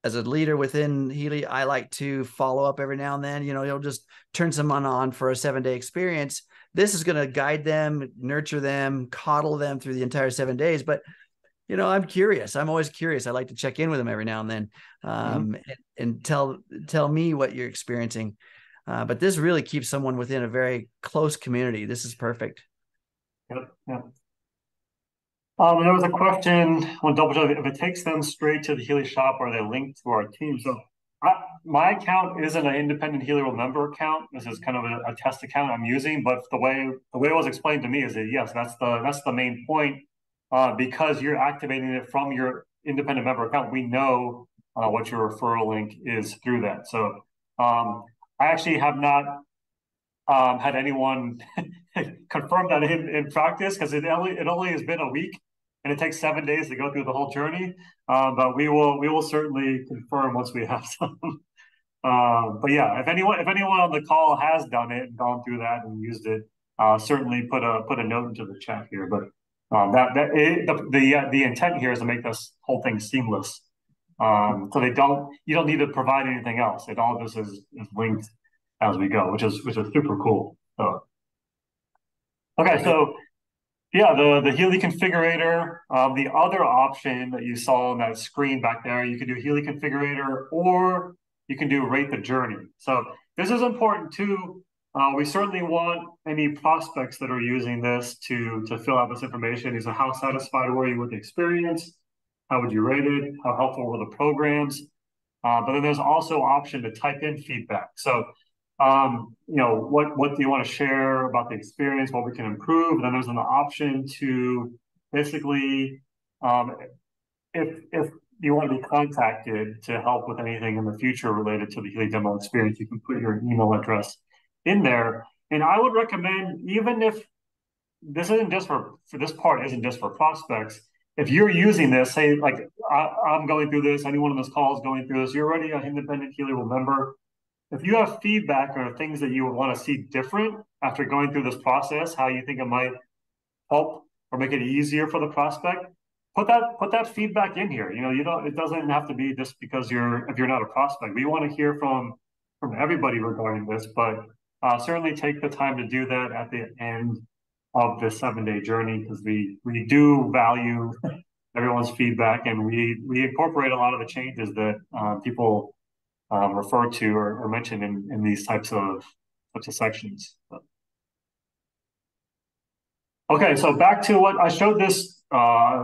as a leader within Healy, I like to follow up every now and then. You'll just turn someone on for a 7-day experience. This is going to guide them, nurture them, coddle them through the entire 7 days. But, I'm curious. I'm always curious. I like to check in with them every now and then, and tell me what you're experiencing. But this really keeps someone within a very close community. This is perfect. Yep. Yep. There was a question, I want to double check if it takes them straight to the Healy shop or they link to our team. So my account isn't an independent Healy member account. This is kind of a test account I'm using, but the way it was explained to me is that yes, that's the main point. Because you're activating it from your independent member account, we know what your referral link is through that. So I actually have not had anyone confirm that in practice, because it only has been a week. And it takes 7 days to go through the whole journey, but we will certainly confirm once we have some. But yeah, if anyone on the call has done it and gone through that and used it, certainly put a note into the chat here. But the intent here is to make this whole thing seamless, so you don't need to provide anything else. It all just is linked as we go, which is super cool. So okay, so. Yeah, the Healy Configurator, the other option that you saw on that screen back there, you can do Healy Configurator or you can do Rate the Journey. So this is important too. We certainly want any prospects that are using this to fill out this information. These are how satisfied were you with the experience? How would you rate it? How helpful were the programs? But then there's also an option to type in feedback. So what do you want to share about the experience, what we can improve? And then there's an option to basically, if you want to be contacted to help with anything in the future related to the Healy Demo Experience, you can put your email address in there. And I would recommend, even if this isn't just for this part isn't just for prospects, if you're using this, say like I'm going through this, anyone on this call is going through this, you're already an independent Healy member. If you have feedback or things that you would want to see different after going through this process, how you think it might help or make it easier for the prospect, put that feedback in here. It doesn't have to be just because if you're not a prospect. We want to hear from everybody regarding this, but certainly take the time to do that at the end of the 7-day journey, because we do value everyone's feedback, and we incorporate a lot of the changes that people refer to or mentioned in these types of sections. Okay, so back to what I showed this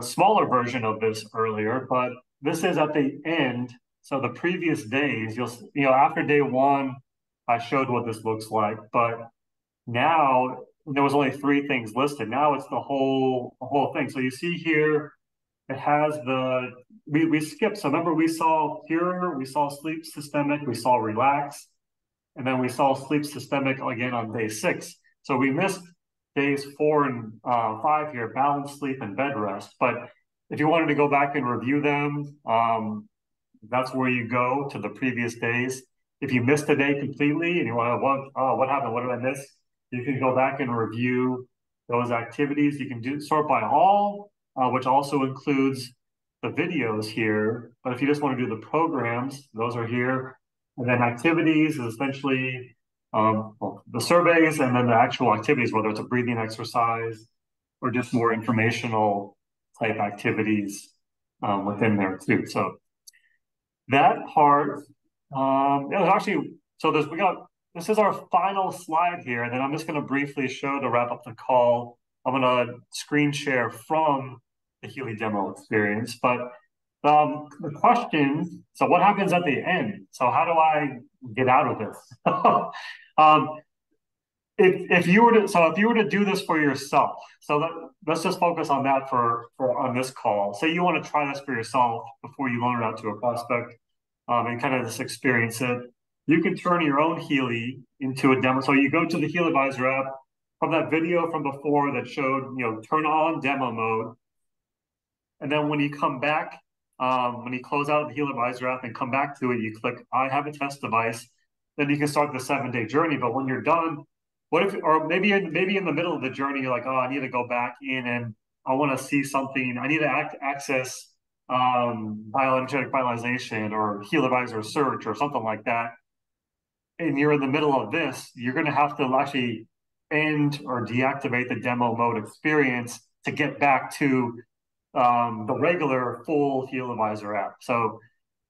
smaller version of this earlier, but this is at the end. So the previous days, after day 1, I showed what this looks like, but now there was only 3 things listed. Now it's the whole thing. So you see here, it has we skipped. So remember, we saw sleep systemic, we saw relax, and then we saw sleep systemic again on day 6. So we missed days 4 and 5 here, balance, sleep, and bed rest. But if you wanted to go back and review them, that's where you go to the previous days. If you missed a day completely and you want to, what happened? What did I miss? You can go back and review those activities. You can sort by all, which also includes the videos here. But if you just want to do the programs, those are here. And then activities is essentially the surveys and then the actual activities, whether it's a breathing exercise or just more informational type activities within there too. So that part, this is our final slide here, and then I'm just going to briefly show to wrap up the call. I'm going to screen share from the Healy Demo Experience, but the question, so what happens at the end? So how do I get out of this? If you were to do this for yourself, let's just focus on that for on this call. Say you want to try this for yourself before you loan it out to a prospect, and kind of just experience it. You can turn your own Healy into a demo. So you go to the HealAdvisor app, from that video from before that showed, turn on demo mode. And then when you come back, when you close out the HealAdvisor app and come back to it, you click, I have a test device. Then you can start the 7-day journey. But when you're done, or maybe in the middle of the journey, you're like, oh, I need to go back in and I want to see something. I need to access bioenergetic vitalization or HealAdvisor search or something like that, and you're in the middle of this, you're going to have to actually end or deactivate the demo mode experience to get back to the regular full HealAdvisor app. So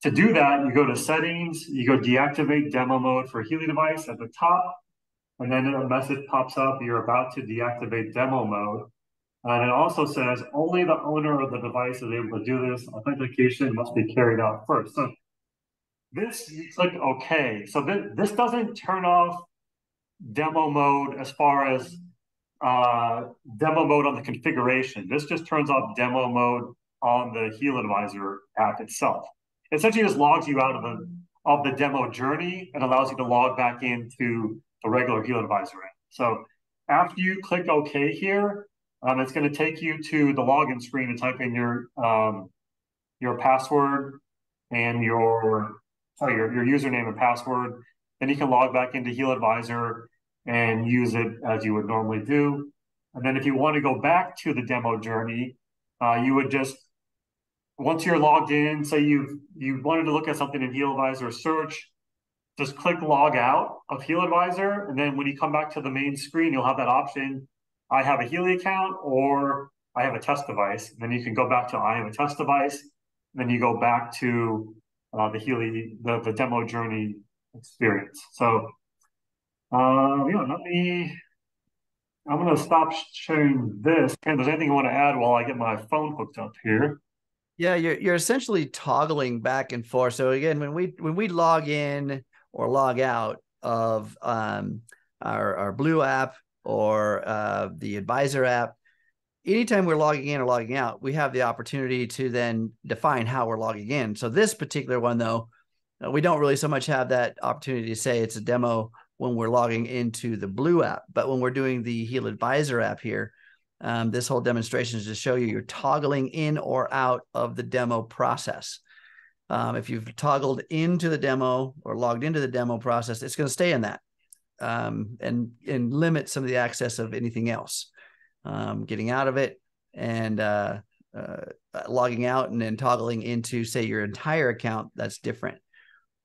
to do that, you go to settings, you go deactivate demo mode for Healy device at the top, and then a message pops up, you're about to deactivate demo mode. And it also says only the owner of the device is able to do this. Authentication must be carried out first. So this, you click OK. So this doesn't turn off demo mode as far as demo mode on the configuration. This just turns off demo mode on the HealAdvisor app itself. It essentially just logs you out of the demo journey and allows you to log back into the regular HealAdvisor app. So after you click OK here, it's going to take you to the login screen and type in your password and your username and password. Then you can log back into HealAdvisor and use it as you would normally do. And then if you want to go back to the demo journey, you would just, once you're logged in, say you wanted to look at something in HealAdvisor search, just click log out of HealAdvisor. And then when you come back to the main screen, you'll have that option. I have a Healy account or I have a test device. And then you can go back to I have a test device. And then you go back to the Healy, the demo journey experience. So I'm going to stop sharing this. Ken, there's anything you want to add while I get my phone hooked up here? Yeah, you're essentially toggling back and forth. So again, when we log in or log out of our Blue app or the Advisor app, anytime we're logging in or logging out, we have the opportunity to then define how we're logging in. So this particular one, though, we don't really so much have that opportunity to say it's a demo when we're logging into the Blue app. But when we're doing the HealAdvisor app here, this whole demonstration is to show you you're toggling in or out of the demo process. If you've toggled into the demo or logged into the demo process, it's going to stay in that and limit some of the access of anything else. Getting out of it and logging out and then toggling into, say, your entire account, that's different.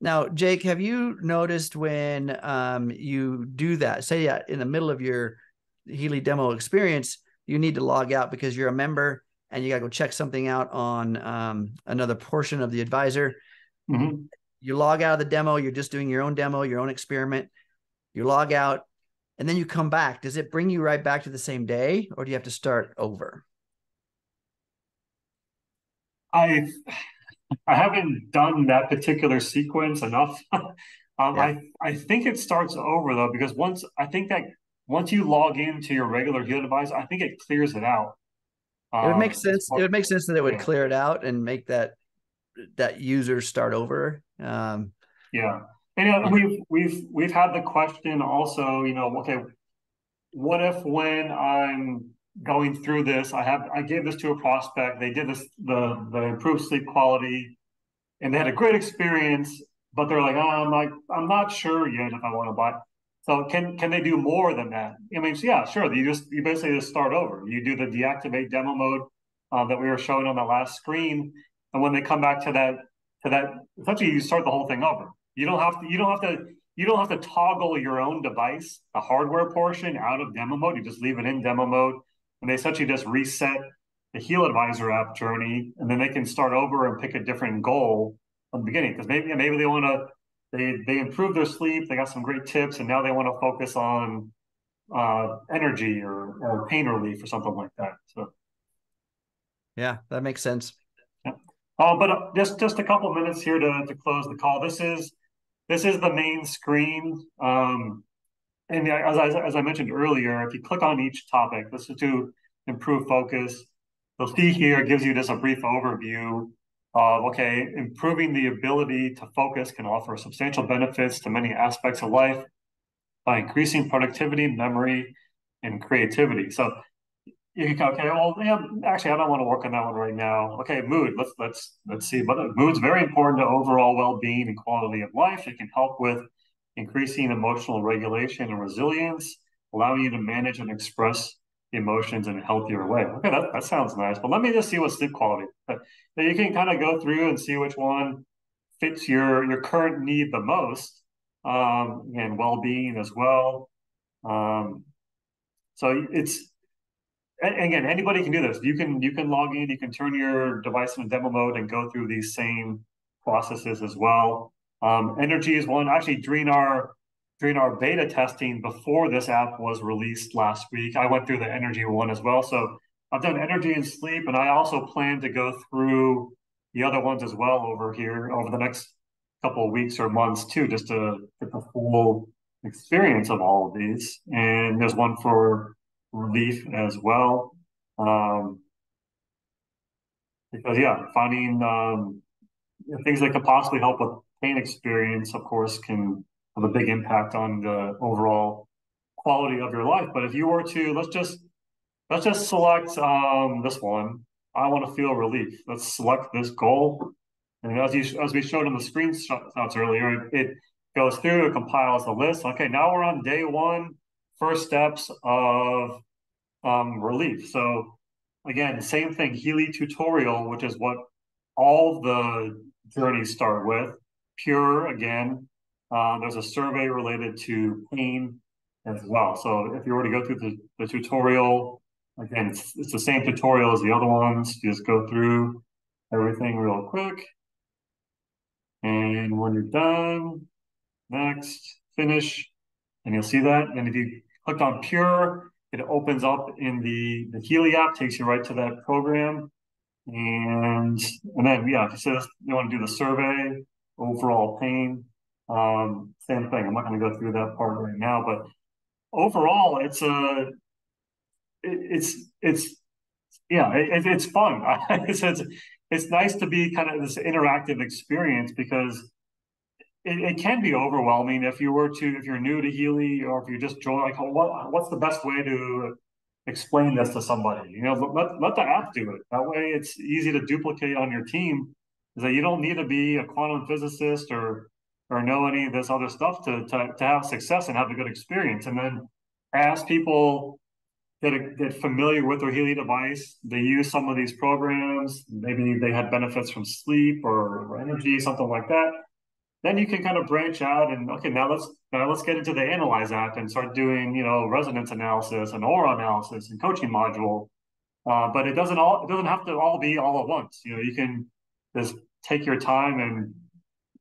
Now, Jake, have you noticed when you do that, say in the middle of your Healy Demo Experience, you need to log out because you're a member and you got to go check something out on another portion of the advisor. Mm-hmm. You log out of the demo, you're just doing your own demo, your own experiment. You log out and then you come back. Does it bring you right back to the same day or do you have to start over? I haven't done that particular sequence enough. Yeah. I think it starts over though, because once you log into your regular Healy device, I think it clears it out. It would make sense. It would make sense that it would clear it out and make that user start over. Yeah. And we've had the question also, okay, what if when I'm going through this, I gave this to a prospect, they did this, the improved sleep quality, and they had a great experience, but they're like, I'm not sure yet if I want to buy. So can they do more than that? I mean, yeah, sure. You basically just start over. You do the deactivate demo mode that we were showing on the last screen, and when they come back to that, essentially you start the whole thing over. You don't have to toggle your own device, the hardware portion, out of demo mode. You just leave it in demo mode, and they essentially just reset the HealAdvisor app journey, and then they can start over and pick a different goal from the beginning. Because maybe they want to. They improved their sleep. They got some great tips, and now they want to focus on energy or pain relief or something like that. So, yeah, that makes sense. Yeah. But just a couple minutes here to close the call. This is the main screen, and as I mentioned earlier, if you click on each topic, this is to improve focus. You'll see here it gives you just a brief overview of, okay, improving the ability to focus can offer substantial benefits to many aspects of life by increasing productivity, memory, and creativity. So you can, okay, well, yeah, actually, I don't want to work on that one right now. Okay, mood. Let's see. But mood's very important to overall well-being and quality of life. It can help with increasing emotional regulation and resilience, allowing you to manage and express emotions in a healthier way. Okay, that sounds nice. But let me just see what sleep quality. You can kind of go through and see which one fits your current need the most, and well-being as well. So it's, and again, anybody can do this. You can log in, you can turn your device into demo mode and go through these same processes as well. Energy is one. Actually, during our beta testing before this app was released last week, I went through the energy one as well. So I've done energy and sleep, and I also plan to go through the other ones as well over here over the next couple of weeks or months too, just to get the full experience of all of these. And there's one for relief as well. Because yeah, finding things that could possibly help with pain experience, of course, can have a big impact on the overall quality of your life. But if you were to, let's just select this one. I want to feel relief. Let's select this goal. And as we showed in the screenshots earlier, it goes through, it compiles the list. Okay, now we're on day one, first steps of relief. So again, same thing, Healy tutorial, which is what all the journeys start with. Pure, again, there's a survey related to pain as well. So if you were to go through the tutorial, again, it's the same tutorial as the other ones. You just go through everything real quick. And when you're done, next, finish, and you'll see that. And if you click on Pure, it opens up in the Healy app, takes you right to that program. And then, yeah, if you say you want to do the survey, overall pain, same thing. I'm not going to go through that part right now, but overall, it's fun. It's nice to be kind of this interactive experience because it can be overwhelming if you're new to Healy or if you're just joining. Like, what's the best way to explain this to somebody? Let the app do it. That way, it's easy to duplicate on your team. Is that you don't need to be a quantum physicist or know any of this other stuff to have success and have a good experience. And then as people get familiar with their Healy device, they use some of these programs. Maybe they had benefits from sleep or energy, something like that. Then you can kind of branch out and okay, now let's get into the Analyze app and start doing resonance analysis and aura analysis and coaching module. But it doesn't have to all be all at once. You can just take your time and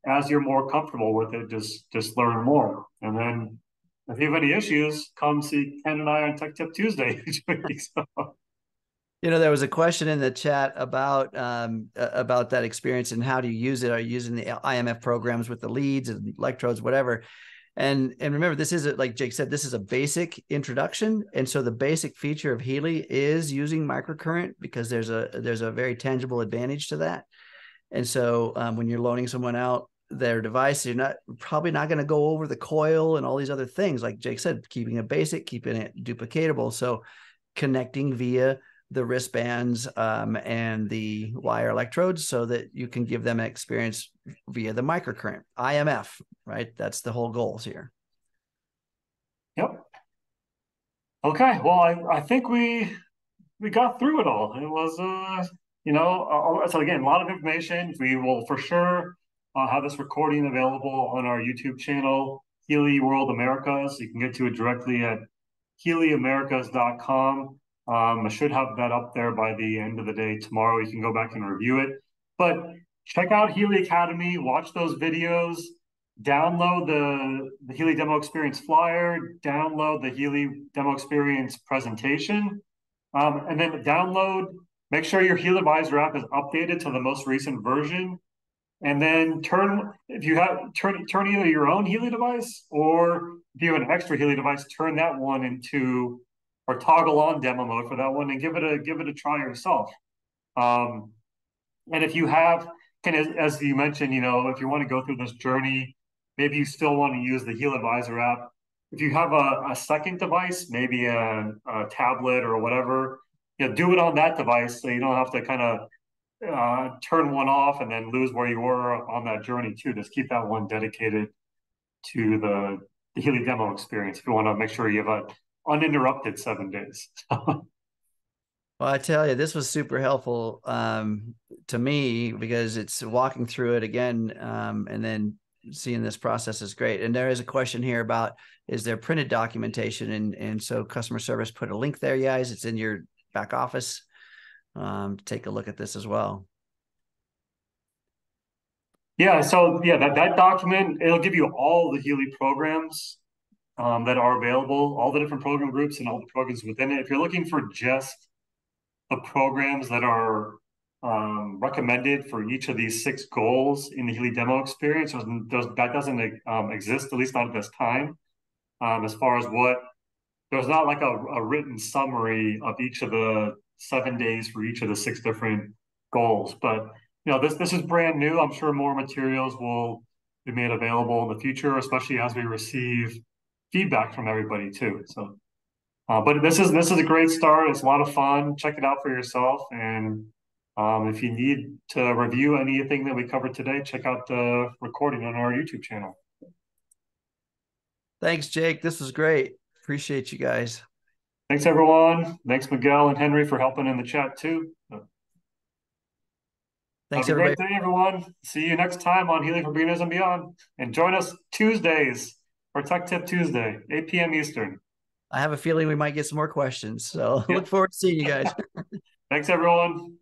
as you're more comfortable with it, just learn more. And then if you have any issues, come see Ken and I on Tech Tip Tuesday each week. So. There was a question in the chat about that experience and how do you use it? Are you using the IMF programs with the leads and electrodes, whatever? And remember, this is like Jake said, this is a basic introduction. And so the basic feature of Healy is using microcurrent because there's a very tangible advantage to that. And so when you're loaning someone out their device, you're probably not going to go over the coil and all these other things. Like Jake said, keeping it basic, keeping it duplicatable. So connecting via the wristbands and the wire electrodes so that you can give them an experience via the microcurrent, IMF, right? That's the whole goals here. Yep. Okay. Well, I think we got through it all. It was, so again, a lot of information. We will for sure have this recording available on our YouTube channel, Healy World Americas. You can get to it directly at HealyAmericas.com. I should have that up there by the end of the day tomorrow. You can go back and review it. But check out Healy Academy, watch those videos, download the Healy Demo Experience flyer, download the Healy Demo Experience presentation, and then make sure your HealAdvisor app is updated to the most recent version. And then turn either your own Healy device or if you have an extra Healy device, turn that one into or toggle on demo mode for that one and give it a try yourself. And if you have, as you mentioned, if you want to go through this journey, maybe you still want to use the HealAdvisor app. If you have a second device, maybe a tablet or whatever, do it on that device so you don't have to kind of turn one off and then lose where you were on that journey too. Just keep that one dedicated to the Healy Demo Experience if you want to make sure you have uninterrupted 7 days. Well, I tell you, this was super helpful to me because it's walking through it again and then seeing this process is great. And there is a question here about, is there printed documentation? And so customer service put a link there, guys. It's in your back office. Take a look at this as well. Yeah, so yeah, that document, it'll give you all the Healy programs that are available, all the different program groups and all the programs within it. If you're looking for just the programs that are recommended for each of these 6 goals in the Healy Demo Experience, that doesn't exist, at least not at this time. As far as there's not like a written summary of each of the 7 days for each of the 6 different goals. But this is brand new. I'm sure more materials will be made available in the future, especially as we receive feedback from everybody too. So, but this is a great start. It's a lot of fun. Check it out for yourself. And if you need to review anything that we covered today, check out the recording on our YouTube channel. Thanks, Jake. This was great. Appreciate you guys. Thanks, everyone. Thanks, Miguel and Henry, for helping in the chat too. Thanks, Have a everybody. great day, everyone. See you next time on Healy for Beginners and Beyond. And join us Tuesdays for Tech Tip Tuesday, 8 p.m. Eastern. I have a feeling we might get some more questions. So Look forward to seeing you guys. Thanks, everyone.